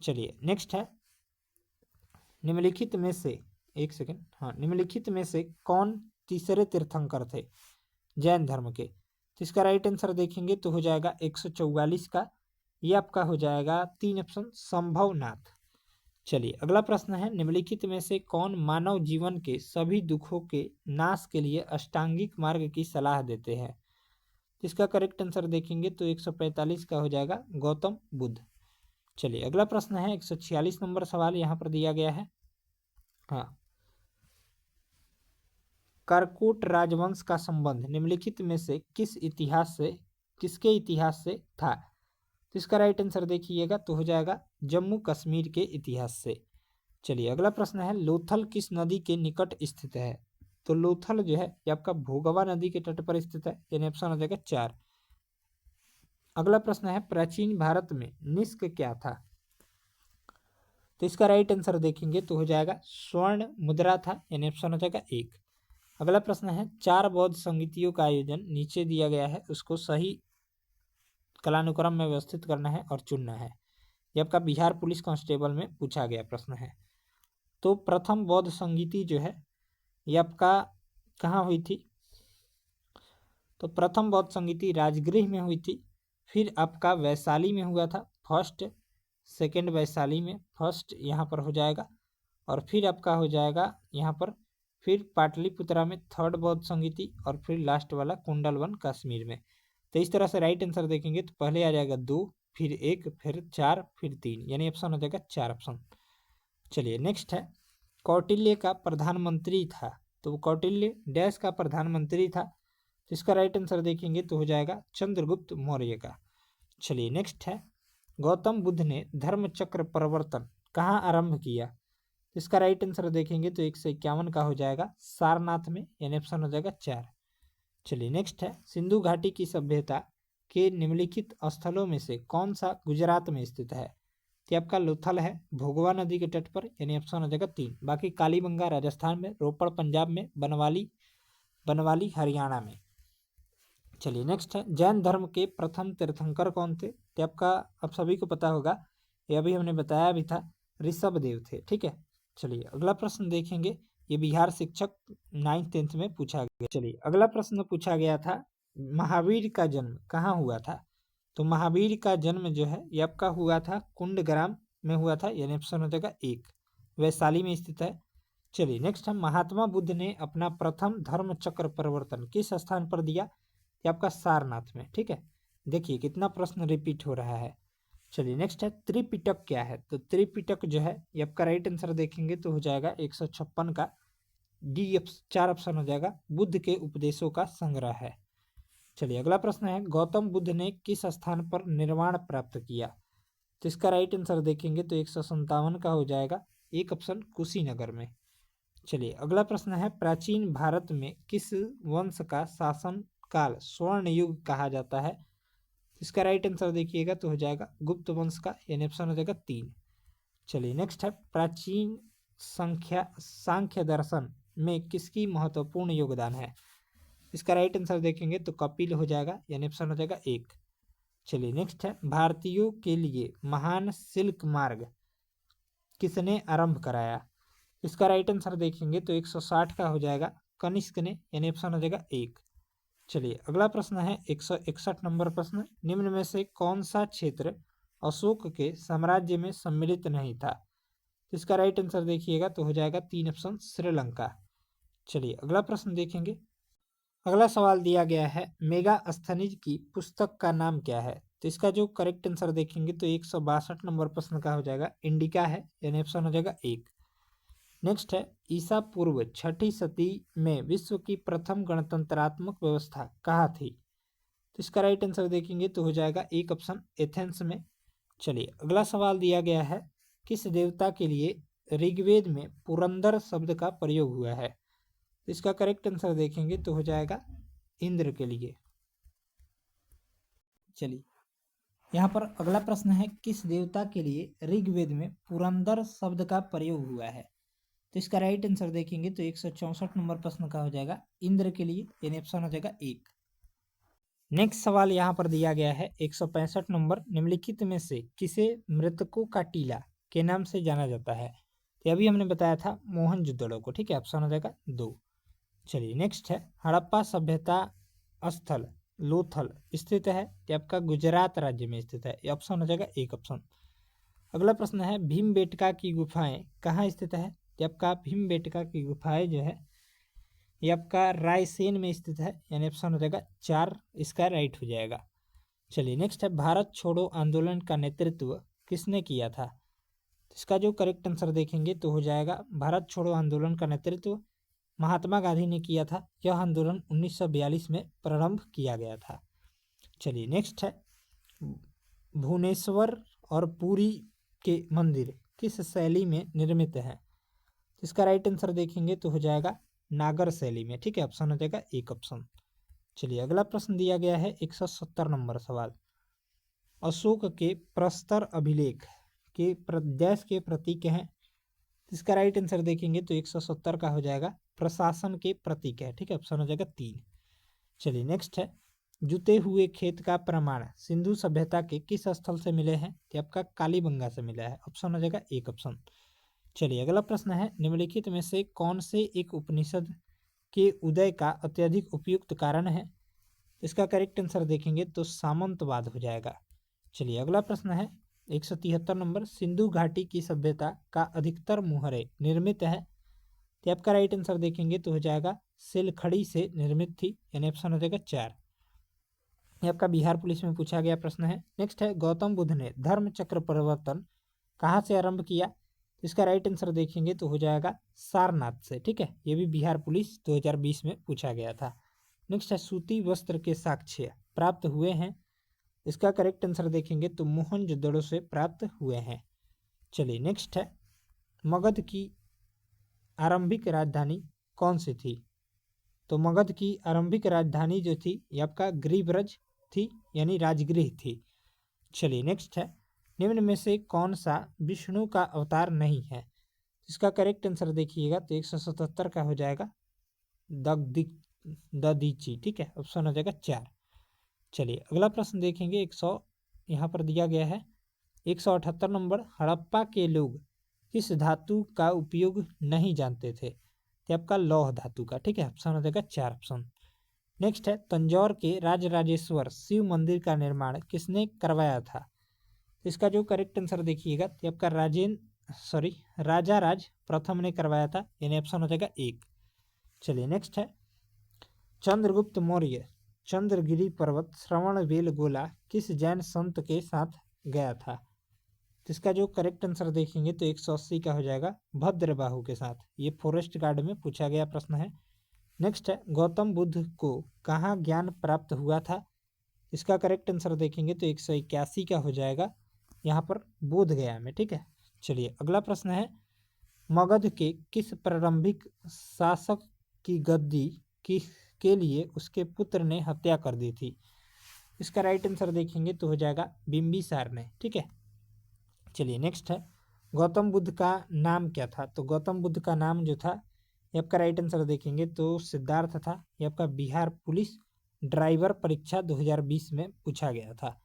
चलिए नेक्स्ट है, निम्नलिखित में से कौन तीसरे तीर्थंकर थे जैन धर्म के? तो इसका राइट आंसर देखेंगे तो हो जाएगा 144 का, ये आपका हो जाएगा 3 ऑप्शन संभवनाथ। चलिए अगला प्रश्न है, निम्नलिखित में से कौन मानव जीवन के सभी दुखों के नाश के लिए अष्टांगिक मार्ग की सलाह देते हैं? इसका करेक्ट आंसर देखेंगे तो 145 का हो जाएगा गौतम बुद्ध। चलिए अगला प्रश्न है 146 नंबर सवाल यहाँ पर दिया गया है, हाँ, करकोट राजवंश का संबंध निम्नलिखित में से किसके इतिहास से था? तो इसका राइट आंसर देखिएगा तो हो जाएगा जम्मू कश्मीर के इतिहास से। चलिए अगला प्रश्न है, लोथल किस नदी के निकट स्थित है? तो लोथल जो है ये आपका भोगवा नदी के तट पर स्थित है, यानी ऑप्शन हो जाएगा 4। अगला प्रश्न है, प्राचीन भारत में निष्क क्या था? तो इसका राइट आंसर देखेंगे तो हो जाएगा स्वर्ण मुद्रा था, यानी ऑप्शन हो जाएगा 1। अगला प्रश्न है, 4 बौद्ध संगीतियों का आयोजन नीचे दिया गया है, उसको सही कालानुक्रम में व्यवस्थित करना है और चुनना है। ये आपका बिहार पुलिस कांस्टेबल में पूछा गया प्रश्न है। तो प्रथम बौद्ध संगीति जो है ये आपका कहाँ हुई थी? तो प्रथम बौद्ध संगीति राजगृह में हुई थी, फिर आपका वैशाली में हुआ था फर्स्ट, सेकंड वैशाली में फर्स्ट यहाँ पर हो जाएगा, और फिर आपका हो जाएगा यहाँ पर, फिर पाटलिपुत्रा में थर्ड बौद्ध संगीति, और फिर लास्ट वाला कुंडलवन कश्मीर में। तो इस तरह से राइट आंसर देखेंगे तो पहले आ जाएगा 2, फिर 1, फिर 4, फिर 3, यानी ऑप्शन हो जाएगा 4 ऑप्शन। चलिए नेक्स्ट है, कौटिल्य का प्रधानमंत्री था, तो कौटिल्य डैश का प्रधानमंत्री था, तो इसका राइट आंसर देखेंगे तो हो जाएगा चंद्रगुप्त मौर्य का। चलिए नेक्स्ट है, गौतम बुद्ध ने धर्म चक्र परिवर्तन कहाँ आरंभ किया? इसका राइट आंसर देखेंगे तो 151 का हो जाएगा सारनाथ में, यानी ऑप्शन हो जाएगा 4। चलिए नेक्स्ट है, सिंधु घाटी की सभ्यता के निम्नलिखित स्थलों में से कौन सा गुजरात में स्थित है? तो आपका लोथल है भोगवा नदी के तट पर, यानी ऑप्शन हो जाएगा 3। बाकी कालीबंगा राजस्थान में, रोपड़ पंजाब में, बनवाली हरियाणा में। चलिए नेक्स्ट है, जैन धर्म के प्रथम तीर्थंकर कौन थे? तो आपका आप सभी को पता होगा, ये अभी हमने बताया भी था, ऋषभ देव थे। ठीक है, चलिए अगला प्रश्न देखेंगे, ये बिहार शिक्षक 9th 10th में पूछा गया। चलिए अगला प्रश्न पूछा गया था, महावीर का जन्म कहाँ हुआ था? तो महावीर का जन्म जो है ये आपका हुआ था कुंडग्राम में हुआ था, यानी ऑप्शन हो जाएगा 1, वैशाली में स्थित है। चलिए नेक्स्ट है, महात्मा बुद्ध ने अपना प्रथम धर्म चक्र परिवर्तन किस स्थान पर दिया? ये आपका सारनाथ में। ठीक है, देखिए कितना प्रश्न रिपीट हो रहा है। चलिए नेक्स्ट है, त्रिपिटक क्या है? तो त्रिपिटक जो है ये आपका राइट आंसर देखेंगे तो हो जाएगा 156 का डी, 4 ऑप्शन हो जाएगा, बुद्ध के उपदेशों का संग्रह है। चलिए अगला प्रश्न है, गौतम बुद्ध ने किस स्थान पर निर्वाण प्राप्त किया? तो इसका राइट आंसर देखेंगे तो 157 का हो जाएगा, 1 ऑप्शन कुशीनगर में। चलिए अगला प्रश्न है, प्राचीन भारत में किस वंश का शासन काल स्वर्ण युग कहा जाता है? इसका राइट आंसर देखिएगा तो हो जाएगा गुप्त वंश का, यानी ऑप्शन हो जाएगा 3। चलिए नेक्स्ट है, प्राचीन सांख्य दर्शन में किसकी महत्वपूर्ण योगदान है? इसका राइट आंसर देखेंगे तो कपिल हो जाएगा, यानी ऑप्शन हो जाएगा 1। चलिए नेक्स्ट है, भारतीयों के लिए महान सिल्क मार्ग किसने आरंभ कराया? इसका राइट आंसर देखेंगे तो 160 का हो जाएगा कनिष्क ने, यानी ऑप्शन हो जाएगा 1। चलिए अगला प्रश्न है 161 नंबर प्रश्न, निम्न में से कौन सा क्षेत्र अशोक के साम्राज्य में सम्मिलित नहीं था? इसका राइट आंसर देखिएगा तो हो जाएगा 3 ऑप्शन श्रीलंका। चलिए अगला प्रश्न देखेंगे, अगला सवाल दिया गया है, मेगास्थनीज की पुस्तक का नाम क्या है? तो इसका जो करेक्ट आंसर देखेंगे तो 162 नंबर प्रश्न का हो जाएगा इंडिका है, यानी ऑप्शन हो जाएगा 1। नेक्स्ट है, ईसा पूर्व 6ठी सदी में विश्व की प्रथम गणतंत्रात्मक व्यवस्था कहाँ थी? तो इसका राइट आंसर देखेंगे तो हो जाएगा 1 ऑप्शन एथेंस में। चलिए अगला सवाल दिया गया है, किस देवता के लिए ऋग्वेद में पुरंदर शब्द का प्रयोग हुआ है? तो इसका करेक्ट आंसर देखेंगे तो हो जाएगा इंद्र के लिए। चलिए यहाँ पर अगला प्रश्न है, किस देवता के लिए ऋग्वेद में पुरंदर शब्द का प्रयोग हुआ है? तो इसका राइट आंसर देखेंगे तो 164 नंबर प्रश्न का हो जाएगा इंद्र के लिए, यानी ऑप्शन हो जाएगा 1। नेक्स्ट सवाल यहाँ पर दिया गया है 165 नंबर, निम्नलिखित में से किसे मृतकों का टीला के नाम से जाना जाता है? तो अभी हमने बताया था मोहनजोदड़ो को। ठीक है, ऑप्शन हो जाएगा 2। चलिए नेक्स्ट है, हड़प्पा सभ्यता स्थल लोथल स्थित है, ये आपका गुजरात राज्य में स्थित है, ये ऑप्शन हो जाएगा 1 ऑप्शन। अगला प्रश्न है, भीमबेटका की गुफाएं कहाँ स्थित है? ये आपका भीमबेटका की गुफाएं जो है ये आपका रायसेन में स्थित है, यानी ऑप्शन हो जाएगा 4, इसका राइट हो जाएगा। चलिए नेक्स्ट है, भारत छोड़ो आंदोलन का नेतृत्व किसने किया था? इसका जो करेक्ट आंसर देखेंगे तो हो जाएगा भारत छोड़ो आंदोलन का नेतृत्व महात्मा गांधी ने किया था। यह आंदोलन 1942 में प्रारंभ किया गया था। चलिए नेक्स्ट है, भुवनेश्वर और पुरी के मंदिर किस शैली में निर्मित है? इसका राइट आंसर देखेंगे तो हो जाएगा नागर शैली में। ठीक है, ऑप्शन हो जाएगा एक ऑप्शन। चलिए अगला प्रश्न दिया गया है 170 नंबर सवाल। अशोक के प्रस्तर अभिलेख के देश के प्रतीक हैं। इसका राइट आंसर देखेंगे तो 170 का हो जाएगा प्रशासन के प्रतीक है। ठीक है, ऑप्शन हो जाएगा 3। चलिए नेक्स्ट है, जुते हुए खेत का प्रमाण सिंधु सभ्यता के किस स्थल से मिले हैं? तो आपका कालीबंगा से मिला है। ऑप्शन हो जाएगा एक ऑप्शन। चलिए अगला प्रश्न है, निम्नलिखित में से कौन से एक उपनिषद के उदय का अत्यधिक उपयुक्त कारण है? इसका करेक्ट आंसर देखेंगे तो सामंतवाद हो जाएगा। चलिए अगला प्रश्न है 173 नंबर, सिंधु घाटी की सभ्यता का अधिकतर मुहरे निर्मित है। तो आपका राइट आंसर देखेंगे तो हो जाएगा सिलखड़ी से निर्मित थी, यानी ऑप्शन हो जाएगा 4। ये आपका बिहार पुलिस में पूछा गया प्रश्न है। नेक्स्ट है, गौतम बुद्ध ने धर्म चक्र परिवर्तन कहाँ से आरंभ किया? इसका राइट आंसर देखेंगे तो हो जाएगा सारनाथ से। ठीक है, ये भी बिहार पुलिस 2020 में पूछा गया था। नेक्स्ट है, सूती वस्त्र के साक्ष्य प्राप्त हुए हैं। इसका करेक्ट आंसर देखेंगे तो मोहनजोदड़ो से प्राप्त हुए हैं। चलिए नेक्स्ट है, मगध की आरंभिक राजधानी कौन सी थी? तो मगध की आरंभिक राजधानी जो थी ये आपका गिरिब्रज थी, यानी राजगृह थी। चलिए नेक्स्ट है, निम्न में से कौन सा विष्णु का अवतार नहीं है? इसका करेक्ट आंसर देखिएगा तो 177 का हो जाएगा दधीची। ठीक है, ऑप्शन हो जाएगा 4। चलिए अगला प्रश्न देखेंगे 100 यहाँ पर दिया गया है 178 नंबर, हड़प्पा के लोग किस धातु का उपयोग नहीं जानते थे? तो आपका लौह धातु का। ठीक है, ऑप्शन हो जाएगा 4 ऑप्शन। नेक्स्ट है, तंजौर के राजराजेश्वर शिव मंदिर का निर्माण किसने करवाया था? इसका जो करेक्ट आंसर देखिएगा तो आपका राजा राज प्रथम ने करवाया था, यानी ऑप्शन हो जाएगा 1। चलिए नेक्स्ट है, चंद्रगुप्त मौर्य चंद्रगिरी पर्वत श्रवणबेल गोला किस जैन संत के साथ गया था? तो इसका जो करेक्ट आंसर देखेंगे तो 180 का हो जाएगा भद्रबाहु के साथ। ये फॉरेस्ट गार्ड में पूछा गया प्रश्न है। नेक्स्ट है, गौतम बुद्ध को कहाँ ज्ञान प्राप्त हुआ था? इसका करेक्ट आंसर देखेंगे तो 181 का हो जाएगा यहाँ पर बोध गया में। ठीक है, चलिए अगला प्रश्न है, मगध के किस प्रारंभिक शासक की गद्दी के लिए उसके पुत्र ने हत्या कर दी थी? इसका राइट आंसर देखेंगे तो हो जाएगा बिंबिसार ने। ठीक है, चलिए नेक्स्ट है, गौतम बुद्ध का नाम क्या था? तो गौतम बुद्ध का नाम जो था ये आपका राइट आंसर देखेंगे तो सिद्धार्थ था। ये आपका बिहार पुलिस ड्राइवर परीक्षा 2020 में पूछा गया था।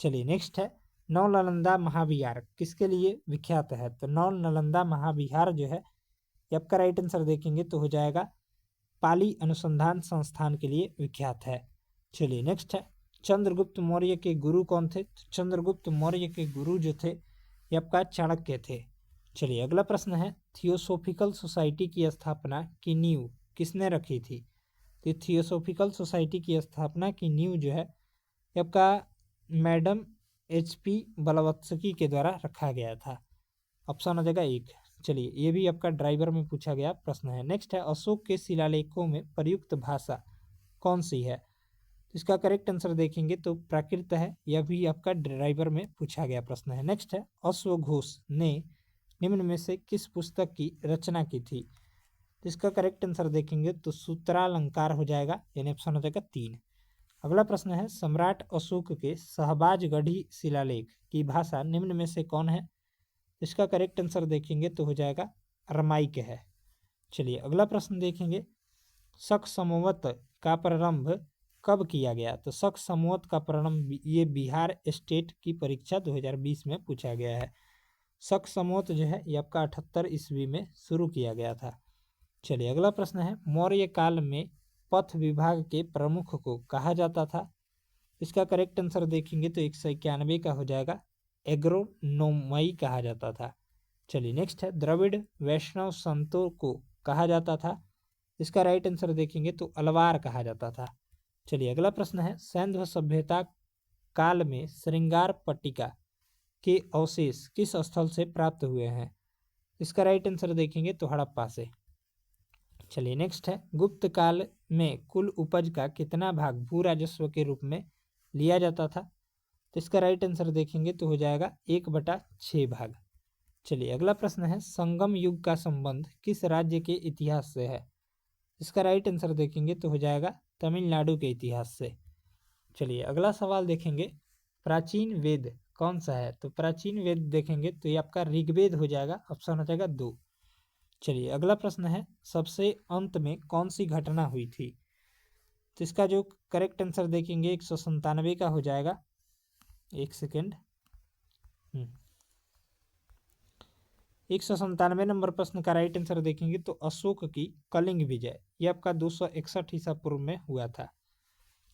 चलिए नेक्स्ट है, नौ नालंदा महाविहार किसके लिए विख्यात है? तो नौ नालंदा महाविहार जो है ये आपका राइट आंसर देखेंगे तो हो जाएगा पाली अनुसंधान संस्थान के लिए विख्यात है। चलिए नेक्स्ट है, चंद्रगुप्त मौर्य के गुरु कौन थे? तो चंद्रगुप्त मौर्य के गुरु जो थे ये आपका चाणक्य थे। चलिए अगला प्रश्न है, थियोसोफिकल सोसाइटी की स्थापना की नींव किसने रखी थी? तो थियोसोफिकल सोसाइटी की स्थापना की नींव जो है ये आपका मैडम HP बलवत्सकी के द्वारा रखा गया था। ऑप्शन हो जाएगा 1। चलिए ये भी आपका ड्राइवर में पूछा गया प्रश्न है। नेक्स्ट है, अशोक के शिलालेखों में प्रयुक्त भाषा कौन सी है? इसका करेक्ट आंसर देखेंगे तो प्राकृत है। यह भी आपका ड्राइवर में पूछा गया प्रश्न है। नेक्स्ट है, अश्वघोष ने निम्न में से किस पुस्तक की रचना की थी? इसका करेक्ट आंसर देखेंगे तो सूत्रालंकार हो जाएगा, यानी ऑप्शन हो जाएगा 3। अगला प्रश्न है, सम्राट अशोक के शहबाजगढ़ी शिलालेख की भाषा निम्न में से कौन है? इसका करेक्ट आंसर देखेंगे तो हो जाएगा अरमाइक है। चलिए अगला प्रश्न देखेंगे, शक संवत का प्रारंभ कब किया गया? तो शक संवत का प्रारंभ ये बिहार स्टेट की परीक्षा 2020 में पूछा गया है। शक संवत जो है ये आपका 78 ईस्वी में शुरू किया गया था। चलिए अगला प्रश्न है, मौर्य काल में पथ विभाग के प्रमुख को कहा जाता था? इसका करेक्ट आंसर देखेंगे तो 191 का हो जाएगा एग्रोनोमई कहा जाता था। चलिए नेक्स्ट है, द्रविड़ वैष्णव संतों को कहा जाता था? इसका राइट आंसर देखेंगे तो अलवार कहा जाता था। चलिए अगला प्रश्न है, सैंधव सभ्यता काल में श्रृंगार पट्टिका के अवशेष किस स्थल से प्राप्त हुए हैं? इसका राइट आंसर देखेंगे तो हड़प्पा से। चलिए नेक्स्ट है, गुप्त काल में कुल उपज का कितना भाग भू राजस्व के रूप में लिया जाता था? तो इसका राइट आंसर देखेंगे तो हो जाएगा 1/6 भाग। चलिए अगला प्रश्न है, संगम युग का संबंध किस राज्य के इतिहास से है? इसका राइट आंसर देखेंगे तो हो जाएगा तमिलनाडु के इतिहास से। चलिए अगला सवाल देखेंगे, प्राचीन वेद कौन सा है? तो प्राचीन वेद देखेंगे तो ये आपका ऋग्वेद हो जाएगा, ऑप्शन हो जाएगा 2। चलिए अगला प्रश्न है, सबसे अंत में कौन सी घटना हुई थी? तो इसका जो करेक्ट आंसर देखेंगे 197 का हो जाएगा। एक सेकेंड, 197 नंबर प्रश्न का राइट आंसर देखेंगे तो अशोक की कलिंग विजय, ये आपका 261 ईसा पूर्व में हुआ था।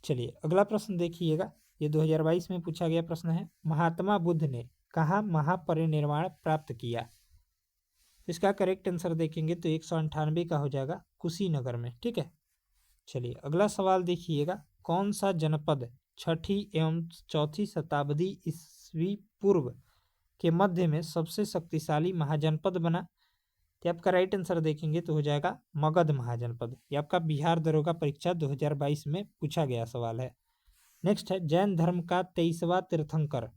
चलिए अगला प्रश्न देखिएगा, ये 2022 में पूछा गया प्रश्न है, महात्मा बुद्ध ने कहाँ महापरिनिर्वाण प्राप्त किया? इसका करेक्ट आंसर देखेंगे तो 198 का हो जाएगा, कुशीनगर में। ठीक है, चलिए अगला सवाल देखिएगा, कौन सा जनपद 6ठी एवं 4ठी शताब्दी ईस्वी पूर्व के मध्य में सबसे शक्तिशाली महाजनपद बना? तो आपका राइट आंसर देखेंगे तो हो जाएगा मगध महाजनपद। ये आपका बिहार दरोगा परीक्षा 2022 में पूछा गया सवाल है। नेक्स्ट है, जैन धर्म का 23वां तीर्थंकर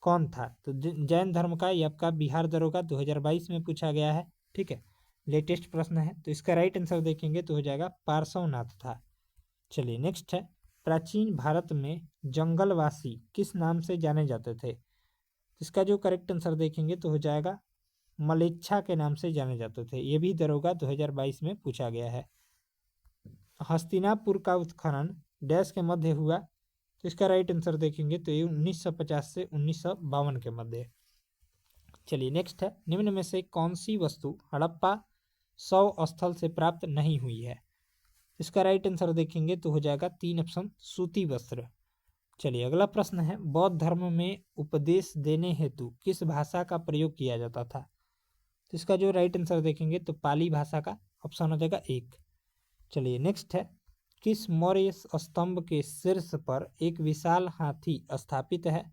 कौन था? तो जैन धर्म का ये आपका बिहार दरोगा 2022 में पूछा गया है। ठीक है, लेटेस्ट प्रश्न है, तो इसका राइट आंसर देखेंगे तो हो जाएगा पार्श्वनाथ था। चलिए नेक्स्ट है, प्राचीन भारत में जंगलवासी किस नाम से जाने जाते थे? इसका जो करेक्ट आंसर देखेंगे तो हो जाएगा मलेच्छा के नाम से जाने जाते थे। ये भी दरोगा 2022 में पूछा गया है। हस्तिनापुर का उत्खनन डैश के मध्य हुआ? तो इसका राइट आंसर देखेंगे तो ये 1950 से 1952 के मध्य। चलिए नेक्स्ट है, निम्न में से कौन सी वस्तु हड़प्पा शव स्थल से प्राप्त नहीं हुई है? इसका राइट आंसर देखेंगे तो हो जाएगा 3 ऑप्शन, सूती वस्त्र। चलिए अगला प्रश्न है, बौद्ध धर्म में उपदेश देने हेतु किस भाषा का प्रयोग किया जाता था? तो इसका जो राइट आंसर देखेंगे तो पाली भाषा का, ऑप्शन हो जाएगा 1। चलिए नेक्स्ट है, किस मौर्य स्तंभ के शीर्ष पर एक विशाल हाथी स्थापित है?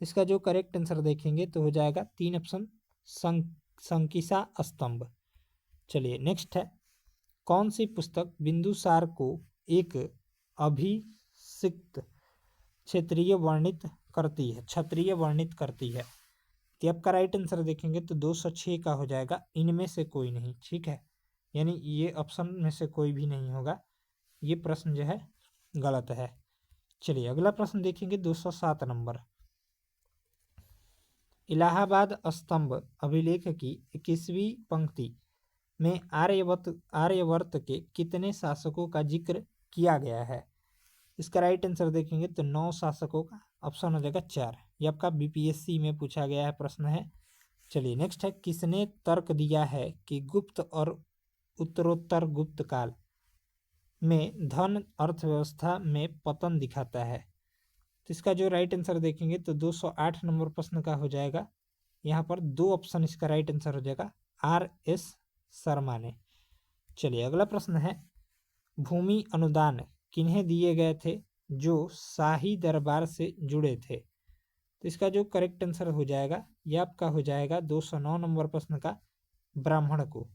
इसका जो करेक्ट आंसर देखेंगे तो हो जाएगा 3 ऑप्शन, संकिसा स्तंभ। चलिए नेक्स्ट है, कौन सी पुस्तक बिंदुसार को एक अभिषिक्त क्षत्रिय वर्णित करती है? तो आपका राइट आंसर देखेंगे तो 206 का हो जाएगा, इनमें से कोई नहीं। ठीक है, यानी ये ऑप्शन में से कोई भी नहीं होगा, ये प्रश्न जो है गलत है। चलिए अगला प्रश्न देखेंगे 207 नंबर, इलाहाबाद स्तंभ अभिलेख की 21वीं पंक्ति में आर्यवर्त के कितने शासकों का जिक्र किया गया है? इसका राइट आंसर देखेंगे तो 9 शासकों का, ऑप्शन हो जाएगा 4। ये आपका बीपीएससी में पूछा गया है प्रश्न है। चलिए नेक्स्ट है, किसने तर्क दिया है कि गुप्त और उत्तरोत्तर गुप्त काल में धन अर्थव्यवस्था में पतन दिखाता है? तो इसका जो राइट आंसर देखेंगे तो 208 नंबर प्रश्न का हो जाएगा, यहाँ पर 2 ऑप्शन, इसका राइट आंसर हो जाएगा RS शर्मा ने। चलिए अगला प्रश्न है, भूमि अनुदान किन्हें दिए गए थे जो शाही दरबार से जुड़े थे? तो इसका जो करेक्ट आंसर हो जाएगा, यह आपका हो जाएगा 209 नंबर प्रश्न का, ब्राह्मण को।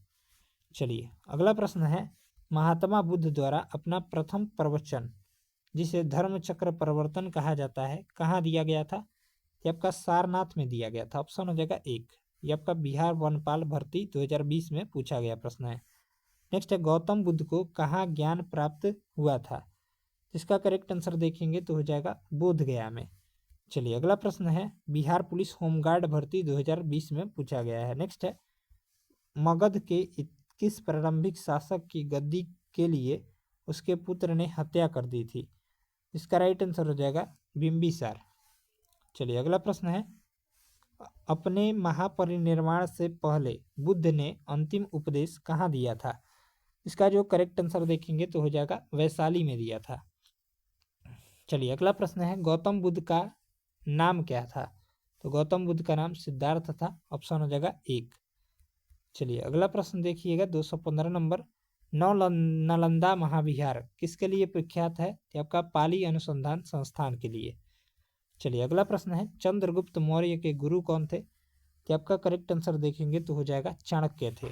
चलिए अगला प्रश्न है, महात्मा बुद्ध द्वारा अपना प्रथम प्रवचन, जिसे धर्म चक्र प्रवर्तन कहा जाता है, कहाँ दिया गया था? ये आपका सारनाथ में दिया गया था, ऑप्शन हो जाएगा 1। ये आपका बिहार वनपाल भर्ती 2020 में पूछा गया प्रश्न है। नेक्स्ट है, गौतम बुद्ध को कहाँ ज्ञान प्राप्त हुआ था? इसका करेक्ट आंसर देखेंगे तो हो जाएगा बोध गया में। चलिए अगला प्रश्न है, बिहार पुलिस होमगार्ड भर्ती 2020 में पूछा गया है। नेक्स्ट है, मगध के किस प्रारंभिक शासक की गद्दी के लिए उसके पुत्र ने हत्या कर दी थी? इसका राइट आंसर हो जाएगा बिंबिसार। चलिए अगला प्रश्न है, अपने महापरिनिर्वाण से पहले बुद्ध ने अंतिम उपदेश कहाँ दिया था? इसका जो करेक्ट आंसर देखेंगे तो हो जाएगा वैशाली में दिया था। चलिए अगला प्रश्न है, गौतम बुद्ध का नाम क्या था? तो गौतम बुद्ध का नाम सिद्धार्थ था, ऑप्शन हो जाएगा 1। चलिए अगला प्रश्न देखिएगा 215 नंबर, नालंदा महाविहार किसके लिए प्रख्यात है? तो आपका पाली अनुसंधान संस्थान के लिए। चलिए अगला प्रश्न है, चंद्रगुप्त मौर्य के गुरु कौन थे? तो आपका करेक्ट आंसर देखेंगे तो हो जाएगा चाणक्य थे।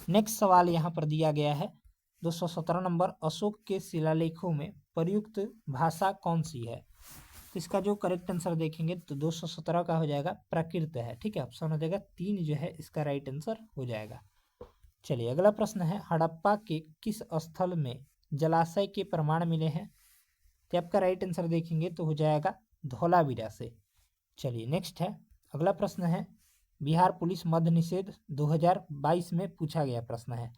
नेक्स्ट सवाल यहाँ पर दिया गया है 217 नंबर, अशोक के शिलालेखों में प्रयुक्त भाषा कौन सी है? तो इसका जो करेक्ट आंसर देखेंगे तो 217 का हो जाएगा प्राकृत है। ठीक है, ऑप्शन हो जाएगा 3 जो है इसका राइट आंसर हो जाएगा। चलिए अगला प्रश्न है, हड़प्पा के किस स्थल में जलाशय के प्रमाण मिले हैं? तो आपका राइट आंसर देखेंगे तो हो जाएगा धौलावीरा से। चलिए नेक्स्ट है, अगला प्रश्न है, बिहार पुलिस मद्य निषेध 2022 में पूछा गया प्रश्न है।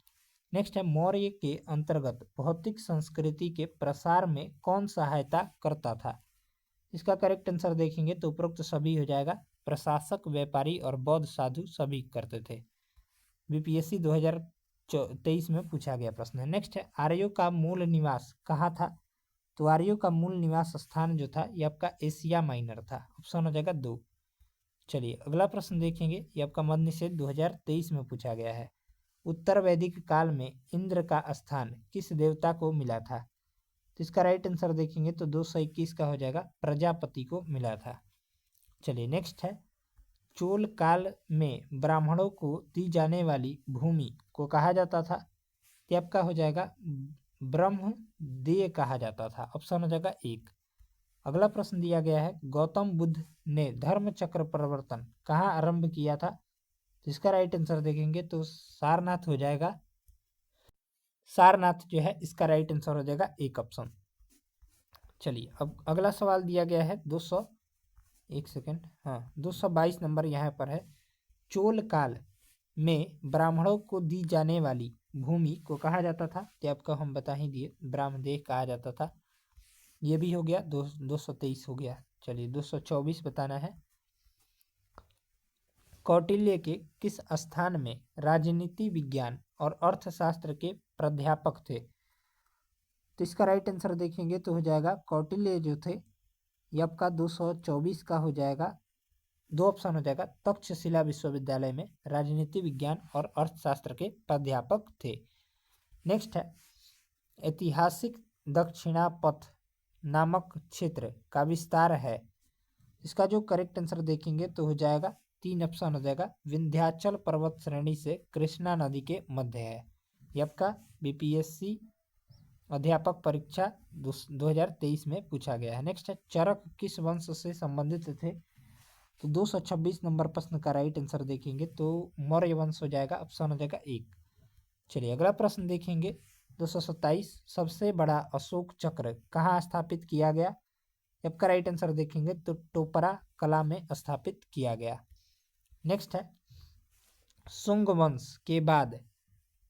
नेक्स्ट है, मौर्य के अंतर्गत भौतिक संस्कृति के प्रसार में कौन सहायता करता था? इसका करेक्ट आंसर देखेंगे तो उपरोक्त सभी हो जाएगा, प्रशासक, व्यापारी और बौद्ध साधु सभी करते थे। बीपीएससी 2023 में पूछा गया प्रश्न है। नेक्स्ट है, आर्यों का मूल निवास कहाँ था? तो आर्यों का मूल निवास स्थान जो था ये आपका एशिया माइनर था। ऑप्शन हो जाएगा 2। चलिए अगला प्रश्न देखेंगे, ये आपका मद्य निषेध 2023 में पूछा गया है। उत्तर वैदिक काल में इंद्र का स्थान किस देवता को मिला था? तो इसका राइट आंसर देखेंगे तो 221 का हो जाएगा, प्रजापति को मिला था। चलिए नेक्स्ट है, चोल काल में ब्राह्मणों को दी जाने वाली भूमि को कहा जाता था? तो आपका हो जाएगा ब्रह्म देय कहा जाता था। ऑप्शन हो जाएगा 1। अगला प्रश्न दिया गया है, गौतम बुद्ध ने धर्म चक्र परिवर्तन कहाँ आरंभ किया था? तो इसका राइट आंसर देखेंगे तो सारनाथ हो जाएगा। सारनाथ जो है इसका राइट आंसर हो जाएगा 1 ऑप्शन। चलिए अब अगला सवाल दिया गया है 222 नंबर यहाँ पर है, चोल काल में ब्राह्मणों को दी जाने वाली भूमि को कहा जाता था? तो आपको हम बता ही दिए, ब्राह्मदेह कहा जाता था। ये भी हो गया, 223 हो गया। चलिए 224 बताना है, कौटिल्य के किस स्थान में राजनीति विज्ञान और अर्थशास्त्र के प्राध्यापक थे? तो इसका राइट आंसर देखेंगे तो हो जाएगा, कौटिल्य जो थे ये आपका 224 का हो जाएगा, 2 ऑप्शन हो जाएगा, तक्षशिला विश्वविद्यालय में राजनीति विज्ञान और अर्थशास्त्र के प्राध्यापक थे। नेक्स्ट है, ऐतिहासिक दक्षिणापथ नामक क्षेत्र का विस्तार है। इसका जो करेक्ट आंसर देखेंगे तो हो जाएगा, 3 ऑप्शन हो जाएगा, विंध्याचल पर्वत श्रेणी से कृष्णा नदी के मध्य है। ये आपका बीपीएससी अध्यापक परीक्षा 2023 में पूछा गया है। नेक्स्ट है, चरक किस वंश से संबंधित थे? तो 226 नंबर प्रश्न का राइट आंसर देखेंगे तो मौर्य वंश हो जाएगा। ऑप्शन हो जाएगा 1। चलिए अगला प्रश्न देखेंगे 227, सबसे बड़ा अशोक चक्र कहाँ स्थापित किया गया? आपका राइट आंसर देखेंगे तो टोपरा कला में स्थापित किया गया। नेक्स्ट है, सुंग वंश के बाद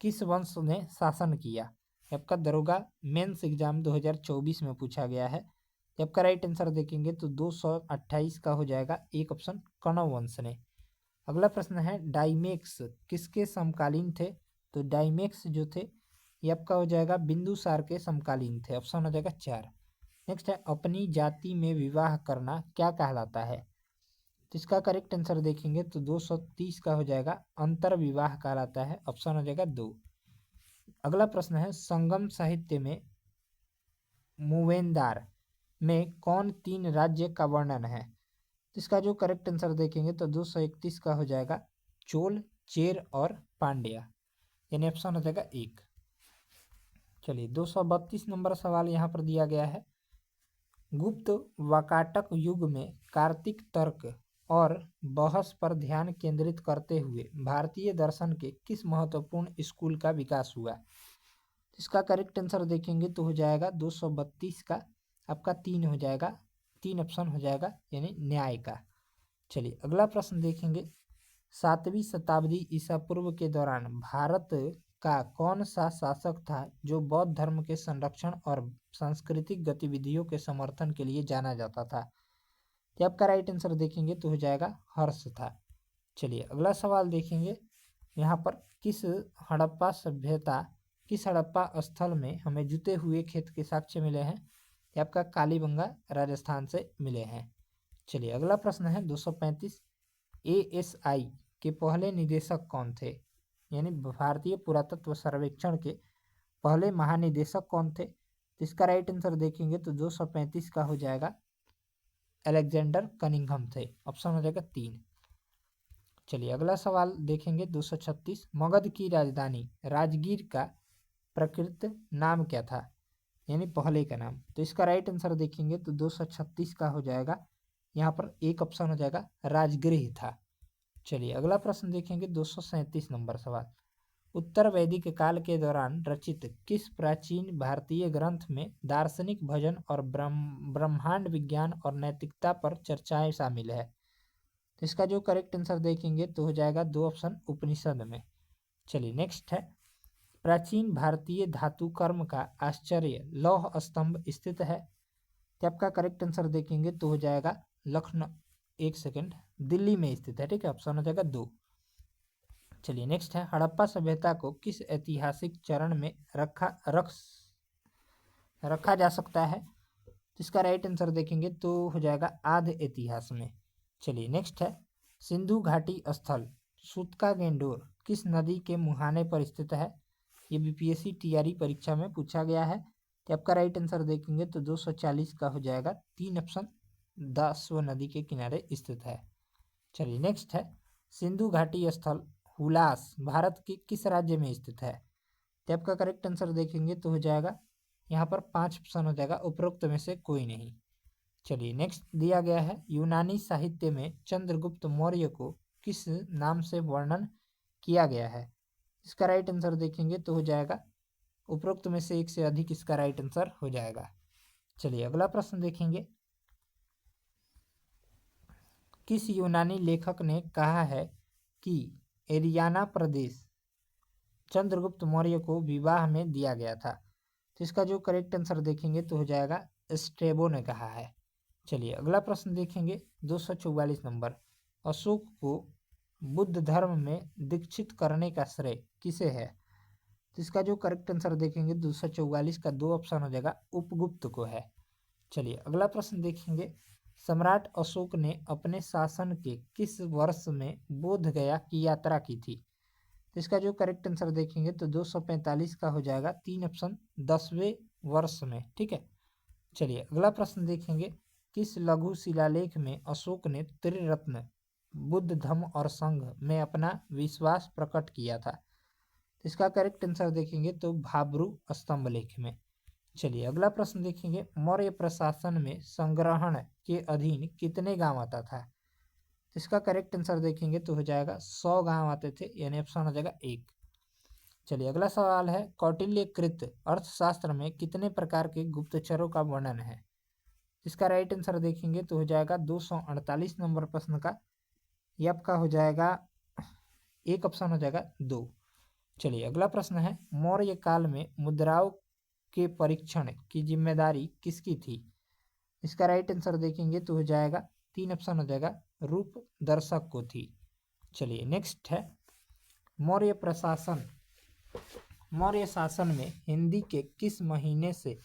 किस वंश ने शासन किया? आपका दरोगा मेंस एग्जाम 2024 में पूछा गया है। आपका राइट आंसर देखेंगे तो 228 का हो जाएगा, 1 ऑप्शन, कण्व वंश ने। अगला प्रश्न है, डाइमेक्स किसके समकालीन थे? तो डाइमेक्स जो थे ये आपका हो जाएगा बिंदुसार के समकालीन थे। ऑप्शन हो जाएगा 4। नेक्स्ट है, अपनी जाति में विवाह करना क्या कहलाता है? तो इसका करेक्ट आंसर देखेंगे तो 230 का हो जाएगा, अंतर विवाह कहलाता है। ऑप्शन हो जाएगा 2। अगला प्रश्न है, संगम साहित्य में मूवेंदार में कौन 3 राज्य का वर्णन है? तो इसका जो करेक्ट आंसर देखेंगे तो 231 का हो जाएगा, चोल, चेर और पांड्या, यानी ऑप्शन हो जाएगा 1। चलिए 232 नंबर सवाल यहाँ पर दिया गया है, गुप्त वाकाटक युग में कार्तिक तर्क और बहस पर ध्यान केंद्रित करते हुए भारतीय दर्शन के किस महत्वपूर्ण स्कूल का विकास हुआ? इसका करेक्ट आंसर देखेंगे तो हो जाएगा 232 का आपका 3 हो जाएगा, 3 ऑप्शन हो जाएगा, यानी न्याय का। चलिए अगला प्रश्न देखेंगे, 7वीं शताब्दी ईसा पूर्व के दौरान भारत का कौन सा शासक था जो बौद्ध धर्म के संरक्षण और सांस्कृतिक गतिविधियों के समर्थन के लिए जाना जाता था? तो आपका राइट आंसर देखेंगे तो हो जाएगा हर्ष था। चलिए अगला सवाल देखेंगे, यहाँ पर किस हड़प्पा स्थल में हमें जुते हुए खेत के साक्ष्य मिले हैं? ये आपका कालीबंगा राजस्थान से मिले हैं। चलिए अगला प्रश्न है 235, एएसआई के पहले निदेशक कौन थे? यानी भारतीय पुरातत्व सर्वेक्षण के पहले महानिदेशक कौन थे? तो इसका राइट आंसर देखेंगे तो 235 का हो जाएगा अलेक्जेंडर कनिंघम थे। ऑप्शन हो जाएगा 3। चलिए अगला सवाल देखेंगे 236। मगध की राजधानी राजगीर का प्रकृत नाम क्या था, यानी पहले का नाम। तो इसका राइट आंसर देखेंगे तो 236 का हो जाएगा, यहाँ पर एक ऑप्शन हो जाएगा राजगृह था। चलिए अगला प्रश्न देखेंगे 237 नंबर सवाल। उत्तर वैदिक काल के दौरान रचित किस प्राचीन भारतीय ग्रंथ में दार्शनिक भजन और ब्रह्मांड विज्ञान और नैतिकता पर चर्चाएं शामिल है। तो इसका जो करेक्ट आंसर देखेंगे तो हो जाएगा 2 ऑप्शन उपनिषद में। चलिए नेक्स्ट है, प्राचीन भारतीय धातु कर्म का आश्चर्य लौह स्तंभ स्थित है। तो आपका करेक्ट आंसर देखेंगे तो हो जाएगा लखनऊ, एक सेकेंड, दिल्ली में स्थित है। ठीक है, ऑप्शन हो जाएगा 2। चलिए नेक्स्ट है, हड़प्पा सभ्यता को किस ऐतिहासिक चरण में रखा जा सकता है। तो इसका राइट आंसर देखेंगे तो हो जाएगा आध इतिहास में। चलिए नेक्स्ट है, सिंधु घाटी स्थल सूतका गेंडोर किस नदी के मुहाने पर स्थित है। ये बीपीएससी टीआरई परीक्षा में पूछा गया है। तो आपका राइट आंसर देखेंगे तो 240 का हो जाएगा, 3 ऑप्शन, दासव नदी के किनारे स्थित है। चलिए नेक्स्ट है, सिंधु घाटी स्थल हुलास भारत के किस राज्य में स्थित है। तो आपका करेक्ट आंसर देखेंगे तो हो जाएगा, यहाँ पर 5 ऑप्शन हो जाएगा, उपरोक्त में से कोई नहीं। चलिए नेक्स्ट दिया गया है, यूनानी साहित्य में चंद्रगुप्त मौर्य को किस नाम से वर्णन किया गया है। इसका राइट आंसर देखेंगे तो हो जाएगा, उपरोक्त में से एक से अधिक इसका राइट आंसर हो जाएगा। चलिए अगला प्रश्न देखेंगे, किस यूनानी लेखक ने कहा है कि एरियाना प्रदेश चंद्रगुप्त मौर्य को विवाह में दिया गया था। तो इसका जो करेक्ट आंसर देखेंगे तो हो जाएगा स्ट्रेबो ने कहा है। चलिए अगला प्रश्न देखेंगे 244 नंबर, अशोक को बुद्ध धर्म में दीक्षित करने का श्रेय किसे है। तो इसका जो करेक्ट आंसर देखेंगे 244 का 2 ऑप्शन हो जाएगा, उपगुप्त को है। चलिए अगला प्रश्न देखेंगे, सम्राट अशोक ने अपने शासन के किस वर्ष में बोध गया की यात्रा की थी। तो इसका जो करेक्ट आंसर देखेंगे तो 245 का हो जाएगा, 3 ऑप्शन, 10वें वर्ष में। ठीक है, चलिए अगला प्रश्न देखेंगे, किस लघु शिलालेख में अशोक ने त्रिरत्न बुद्ध धम्म और संघ में अपना विश्वास प्रकट किया था। इसका करेक्ट आंसर देखेंगे तो भाब्रू स्तंभ लेख में। चलिए अगला प्रश्न देखेंगे, मौर्य प्रशासन में संग्रहण के अधीन कितने गांव आता था। इसका करेक्ट आंसर देखेंगे तो हो जाएगा 100 गांव आते थे, यानी ऑप्शन हो जाएगा 1। चलिए अगला सवाल है, कौटिल्यकृत अर्थशास्त्र में कितने प्रकार के गुप्तचरों का वर्णन है। इसका राइट आंसर देखेंगे तो हो जाएगा 248 नंबर प्रश्न का, ये आपका हो जाएगा, एक ऑप्शन हो जाएगा 2। चलिए अगला प्रश्न है, मौर्य काल में मुद्राओं के परीक्षण की जिम्मेदारी किसकी थी। इसका राइट आंसर देखेंगे तो हो जाएगा, 3 ऑप्शन हो जाएगा, रूप दर्शक को थी। चलिए नेक्स्ट है, मौर्य शासन में हिंदी के किस महीने से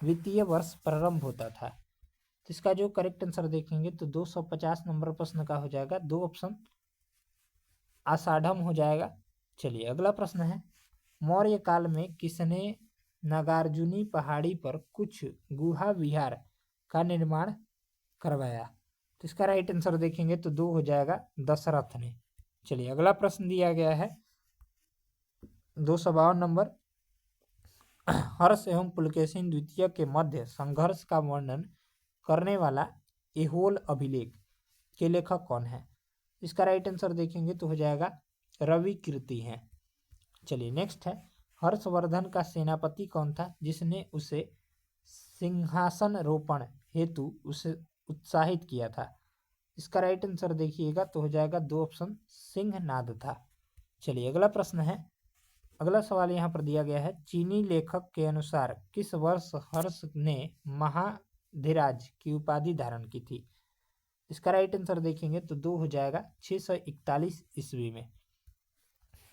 वित्तीय वर्ष प्रारंभ होता था। तो इसका जो करेक्ट आंसर देखेंगे तो 250 नंबर प्रश्न का हो जाएगा, 2 ऑप्शन, आषाढ़म हो जाएगा। चलिए अगला प्रश्न है, मौर्य काल में किसने नागार्जुनी पहाड़ी पर कुछ गुहा विहार का निर्माण करवाया। तो इसका राइट आंसर देखेंगे तो 2 हो जाएगा, दशरथ ने। चलिए अगला प्रश्न दिया गया है 252 नंबर, हर्ष एवं पुलकेशिन द्वितीय के मध्य संघर्ष का वर्णन करने वाला एहोल अभिलेख के लेखक कौन है। इसका राइट आंसर देखेंगे तो हो जाएगा, रवि कीर्ति हैं। चलिए नेक्स्ट है, हर्षवर्धन का सेनापति कौन था जिसने उसे सिंहासन रोपण हेतु उसे उत्साहित किया था। इसका राइट आंसर देखिएगा तो हो जाएगा, 2 ऑप्शन, सिंहनाद था। चलिए अगला प्रश्न है, अगला सवाल यहाँ पर दिया गया है, चीनी लेखक के अनुसार किस वर्ष हर्ष ने महाधिराज की उपाधि धारण की थी। इसका राइट आंसर देखेंगे तो 2 हो जाएगा, 641 ईस्वी में।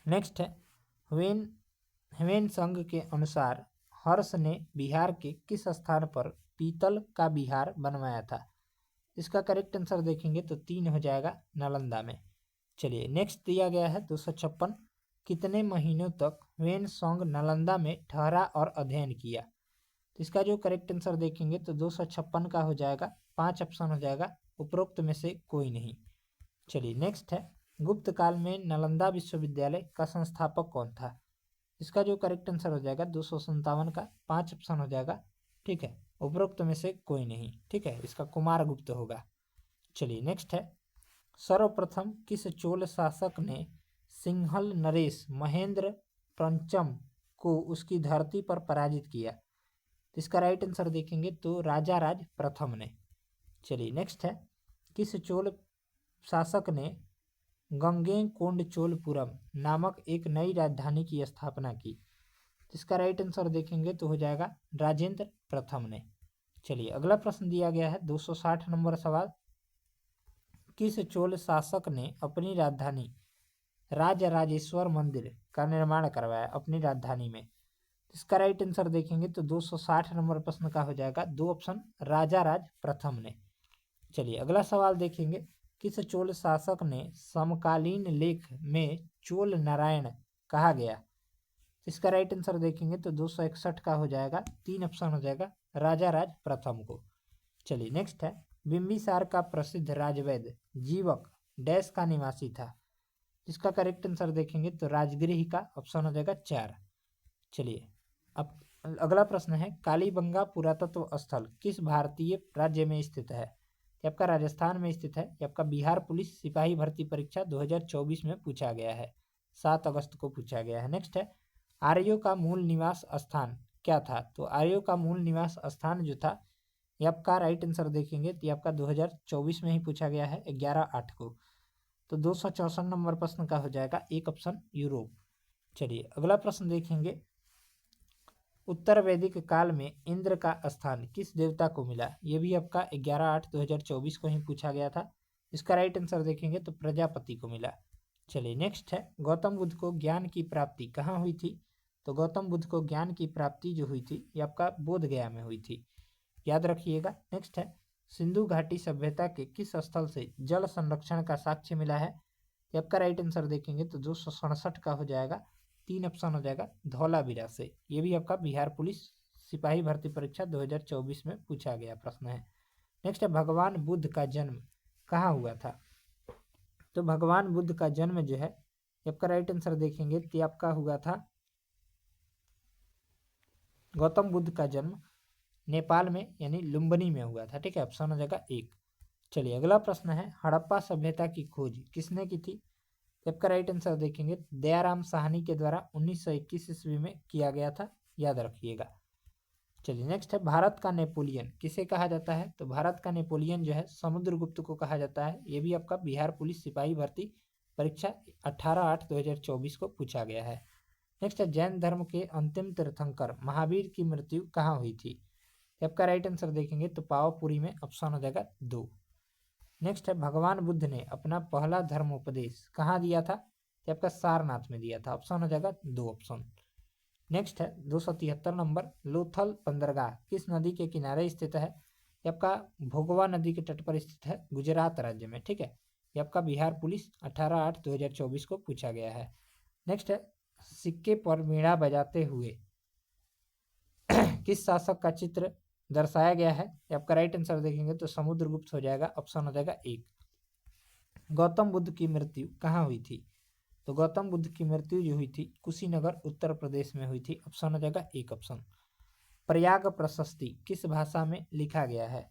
नेक्स्ट है, ह्वेन संघ के अनुसार हर्ष ने बिहार के किस स्थान पर पीतल का विहार बनवाया था। इसका करेक्ट आंसर देखेंगे तो 3 हो जाएगा, नालंदा में। चलिए नेक्स्ट दिया गया है 256, कितने महीनों तक ह्वेन सांग नालंदा में ठहरा और अध्ययन किया। तो इसका जो करेक्ट आंसर देखेंगे तो 256 का हो जाएगा, 5 ऑप्शन हो जाएगा, उपरोक्त में से कोई नहीं। चलिए नेक्स्ट है, गुप्त काल में नालंदा विश्वविद्यालय का संस्थापक कौन था? इसका जो करेक्ट आंसर हो जाएगा 257 का, 5 ऑप्शन हो जाएगा, ठीक है, उपरोक्त में से कोई नहीं, ठीक है, इसका कुमार गुप्त होगा। चलिए नेक्स्ट है, सर्वप्रथम किस चोल शासक ने सिंहल नरेश महेंद्र पंचम को उसकी धरती पर पराजित किया? तो इसका राइट आंसर देखेंगे तो राजा राज प्रथम ने। चलिए नेक्स्ट है, किस चोल शासक ने गंगेकोंडचोलपुरम नामक एक नई राजधानी की स्थापना की? इसका राइट आंसर देखेंगे तो हो जाएगा राजेंद्र प्रथम ने। चलिए अगला प्रश्न दिया गया है 260 नंबर सवाल, किस चोल शासक ने अपनी राजधानी राजराजेश्वर मंदिर का निर्माण करवाया अपनी राजधानी में? इसका राइट आंसर देखेंगे तो 260 नंबर प्रश्न का हो जाएगा 2 ऑप्शन, राजा राज प्रथम ने। चलिए अगला सवाल देखेंगे, किस चोल शासक ने समकालीन लेख में चोल नारायण कहा गया? इसका राइट आंसर देखेंगे तो 261 का हो जाएगा, 3 ऑप्शन हो जाएगा, राजा राज प्रथम को। चलिए नेक्स्ट है, बिंबिसार का प्रसिद्ध राजवैद्य जीवक डैश का निवासी था? इसका करेक्ट आंसर देखेंगे तो राजगृह का ऑप्शन हो जाएगा 4। चलिए अब अगला प्रश्न है, कालीबंगा पुरातत्व स्थल किस भारतीय राज्य में स्थित है? ये आपका राजस्थान में स्थित है। ये आपका बिहार पुलिस सिपाही भर्ती परीक्षा 2024 में पूछा गया है, 7 अगस्त को पूछा गया है। नेक्स्ट है, आर्यों का मूल निवास स्थान क्या था? तो आर्यों का मूल निवास स्थान जो था, ये आपका राइट आंसर देखेंगे तो ये आपका 2024 में ही पूछा गया है, 11/8 को। तो 264 नंबर प्रश्न का हो जाएगा 1 ऑप्शन, यूरोप। चलिए अगला प्रश्न देखेंगे, उत्तर वैदिक काल में इंद्र का स्थान किस देवता को मिला? ये भी आपका 11/8/2024 को ही पूछा गया था। इसका राइट आंसर देखेंगे तो प्रजापति को मिला। चलिए नेक्स्ट है, गौतम बुद्ध को ज्ञान की प्राप्ति कहाँ हुई थी? तो गौतम बुद्ध को ज्ञान की प्राप्ति जो हुई थी, ये आपका बोध गया में हुई थी, याद रखिएगा। नेक्स्ट है, सिंधु घाटी सभ्यता के किस स्थल से जल संरक्षण का साक्ष्य मिला है? ये आपका राइट आंसर देखेंगे तो 267 का हो जाएगा, 3 ऑप्शन हो जाएगा, धौलावीरा से। ये भी आपका बिहार पुलिस सिपाही भर्ती परीक्षा 2024 में पूछा गया प्रश्न है। नेक्स्ट है, भगवान बुद्ध का जन्म कहाँ हुआ था? तो भगवान बुद्ध का जन्म जो है, आपका राइट आंसर देखेंगे तो आपका हुआ था, गौतम बुद्ध का जन्म नेपाल में यानी लुम्बिनी में हुआ था, ठीक है, ऑप्शन हो जाएगा 1। चलिए अगला प्रश्न है, हड़प्पा सभ्यता की खोज किसने की थी? आपका राइट आंसर देखेंगे दयाराम साहनी के द्वारा 1921 ईस्वी में किया गया था, याद रखिएगा। चलिए नेक्स्ट है, भारत का नेपोलियन किसे कहा जाता है? तो भारत का नेपोलियन जो है समुद्रगुप्त को कहा जाता है। ये भी आपका बिहार पुलिस सिपाही भर्ती परीक्षा 18/8/2024 को पूछा गया है। नेक्स्ट है, जैन धर्म के अंतिम तीर्थंकर महावीर की मृत्यु कहाँ हुई थी? आपका राइट आंसर देखेंगे तो पावापुरी में, ऑप्शन हो जाएगा 2। नेक्स्ट है, भगवान बुद्ध ने अपना पहला धर्मोपदेश कहाँ दिया था? ये आपका सारनाथ में दिया था, ऑप्शन हो जाएगा 2 ऑप्शन। नेक्स्ट है 273 नंबर, लोथल बंदरगाह किस नदी के किनारे स्थित है? ये आपका भोगवा नदी के तट पर स्थित है, गुजरात राज्य में, ठीक है। ये आपका बिहार पुलिस 18/8/2024 को पूछा गया है। नेक्स्ट है, सिक्के पर मीणा बजाते हुए किस शासक का चित्र दर्शाया गया है? आपका राइट आंसर देखेंगे तो समुद्रगुप्त हो जाएगा, ऑप्शन हो जाएगा 1। गौतम बुद्ध की मृत्यु कहाँ हुई थी? तो गौतम बुद्ध की मृत्यु जो हुई थी कुशीनगर उत्तर प्रदेश में हुई थी, ऑप्शन हो जाएगा 1 ऑप्शन। प्रयाग प्रशस्ति किस भाषा में लिखा गया है?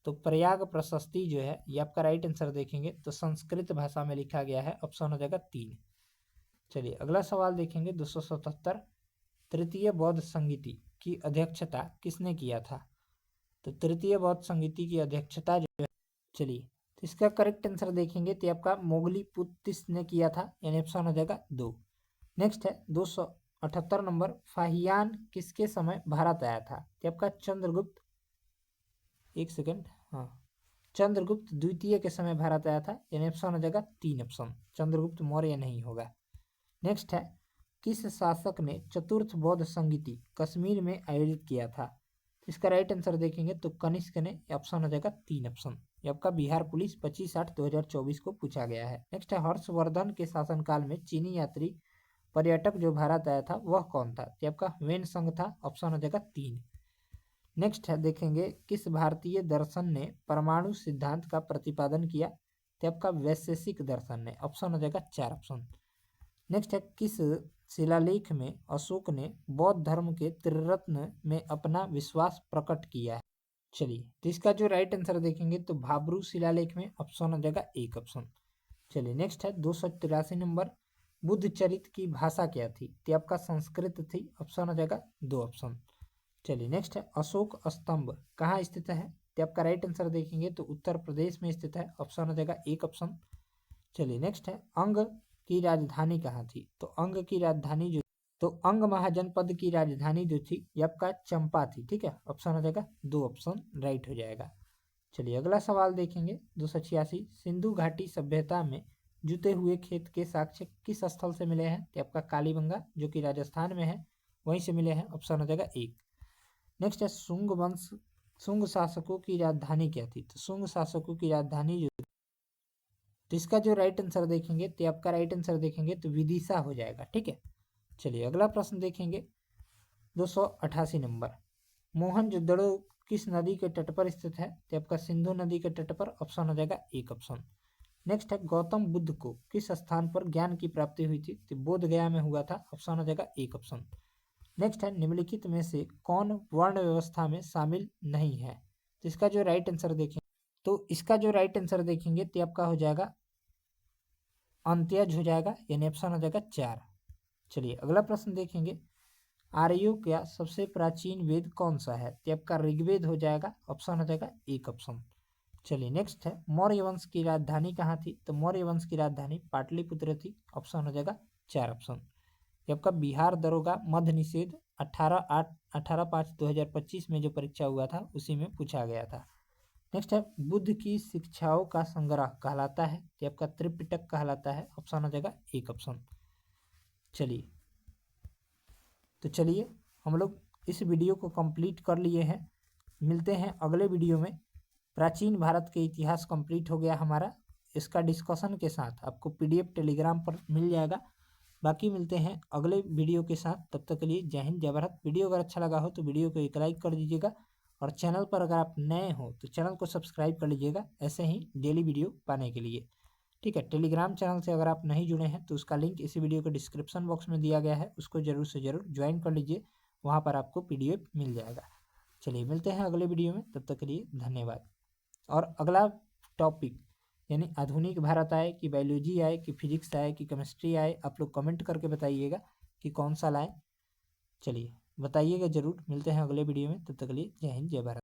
तो प्रयाग प्रशस्ति जो है, ये आपका राइट आंसर देखेंगे तो संस्कृत भाषा में लिखा गया है, ऑप्शन हो जाएगा 3। चलिए अगला सवाल देखेंगे 277, तृतीय बौद्ध संगीति की अध्यक्षता किसने किया था? तो तृतीय बौद्ध संगीति की अध्यक्षता जो है, चलिए तो इसका करेक्ट आंसर देखेंगे तो आपका मोगली पुत्तिस ने किया था, यानी ऑप्शन हो जाएगा 2। नेक्स्ट है 278 नंबर, फाहियान किसके समय भारत आया था? तो आपका चंद्रगुप्त, एक सेकेंड, हाँ, चंद्रगुप्त द्वितीय के समय भारत आया था, यानी ऑप्शन हो जाएगा 3 ऑप्शन, चंद्रगुप्त मौर्य नहीं होगा। नेक्स्ट है, किस शासक ने चतुर्थ बौद्ध संगीति कश्मीर में आयोजित किया था? इसका राइट आंसर देखेंगे तो कनिष्क ने, ऑप्शन हो जाएगा 3 ऑप्शन। ये आपका बिहार पुलिस 25/8/2024 को पूछा गया है। नेक्स्ट है, हर्षवर्धन के शासनकाल में चीनी यात्री पर्यटक जो भारत आया था वह कौन था? ये आपका वेन संघ था, ऑप्शन हो जाएगा 3। नेक्स्ट है देखेंगे, किस भारतीय दर्शन ने परमाणु सिद्धांत का प्रतिपादन किया? तो आपका वैशेषिक दर्शन ने। ऑप्शन हो जाएगा 4 ऑप्शन। नेक्स्ट है, किस शिलालेख में अशोक ने बौद्ध धर्म के त्रिरत्न में अपना विश्वास प्रकट किया है? चलिए, तो इसका जो राइट आंसर देखेंगे तो भाब्रू शिलालेख में। ऑप्शन हो जाएगा 1 ऑप्शन। चलिए नेक्स्ट है 283 नंबर, बुद्ध चरित्र की भाषा क्या थी? तो आपका संस्कृत थी। ऑप्शन हो जाएगा 2 ऑप्शन। चलिए नेक्स्ट है, अशोक स्तंभ कहाँ स्थित है? तो आपका राइट आंसर देखेंगे तो उत्तर प्रदेश में स्थित है। ऑप्शन हो जाएगा 1 ऑप्शन। चलिए नेक्स्ट है, अंग की राजधानी कहाँ थी? तो अंग की राजधानी जो, तो अंग महाजनपद की राजधानी जो थी ये आपका चंपा थी। ठीक है, ऑप्शन हो जाएगा 2 ऑप्शन राइट हो जाएगा। चलिए अगला सवाल देखेंगे 286, सिंधु घाटी सभ्यता में जुते हुए खेत के साक्ष्य किस स्थल से मिले हैं? तो आपका कालीबंगा जो कि राजस्थान में है वहीं से मिले हैं। ऑप्शन हो जाएगा 1। नेक्स्ट है, शुंग वंश, शुंग शासकों की राजधानी क्या थी? तो शुंग शासकों की राजधानी जो, तो इसका जो राइट आंसर देखेंगे तो आपका राइट आंसर देखेंगे तो विदिशा हो जाएगा। ठीक है, चलिए अगला प्रश्न देखेंगे 288 नंबर, मोहनजोदड़ो किस नदी के तट पर स्थित है? तो आपका सिंधु नदी के तट पर। ऑप्शन हो जाएगा 1 ऑप्शन। नेक्स्ट है, गौतम बुद्ध को किस स्थान पर ज्ञान की प्राप्ति हुई थी? तो बोध गया में हुआ था। ऑप्शन हो जाएगा 1 ऑप्शन। नेक्स्ट है, निम्नलिखित में से कौन वर्ण व्यवस्था में शामिल नहीं है? तो इसका जो राइट आंसर देखें तो इसका जो राइट आंसर देखेंगे तो आपका हो जाएगा अंत्यज हो जाएगा, यानी ऑप्शन हो जाएगा 4। चलिए अगला प्रश्न देखेंगे, आर्यों का सबसे प्राचीन वेद कौन सा है? तो आपका ऋग्वेद हो जाएगा। ऑप्शन हो जाएगा 1 ऑप्शन। चलिए नेक्स्ट है, मौर्य वंश की राजधानी कहाँ थी? तो मौर्य वंश की राजधानी पाटलिपुत्र थी। ऑप्शन हो जाएगा 4 ऑप्शन। ये आपका बिहार दरोगा मध्य निषेध 18/5/2025 में जो परीक्षा हुआ था उसी में पूछा गया था। नेक्स्ट है, बुद्ध की शिक्षाओं का संग्रह कहलाता है? तो आपका त्रिपिटक कहलाता है। ऑप्शन हो जाएगा 1 ऑप्शन। चलिए हम लोग इस वीडियो को कंप्लीट कर लिए हैं। मिलते हैं अगले वीडियो में। प्राचीन भारत के इतिहास कंप्लीट हो गया हमारा। इसका डिस्कशन के साथ आपको पीडीएफ टेलीग्राम पर मिल जाएगा। बाकी मिलते हैं अगले वीडियो के साथ, तब तक के लिए जय हिंद जय भारत। वीडियो अगर अच्छा लगा हो तो वीडियो को एक लाइक कर दीजिएगा, और चैनल पर अगर आप नए हो तो चैनल को सब्सक्राइब कर लीजिएगा ऐसे ही डेली वीडियो पाने के लिए। ठीक है, टेलीग्राम चैनल से अगर आप नहीं जुड़े हैं तो उसका लिंक इसी वीडियो के डिस्क्रिप्शन बॉक्स में दिया गया है, उसको जरूर से जरूर ज्वाइन कर लीजिए, वहाँ पर आपको पीडीएफ मिल जाएगा। चलिए मिलते हैं अगले वीडियो में, तब तक के लिए धन्यवाद। और अगला टॉपिक यानी आधुनिक भारत आए कि बायोलॉजी आए कि फिजिक्स आए कि केमिस्ट्री आए, आप लोग कमेंट करके बताइएगा कि कौन सा लाएं। चलिए बताइएगा ज़रूर। मिलते हैं अगले वीडियो में, तब तक के लिए जय हिंद जय भारत।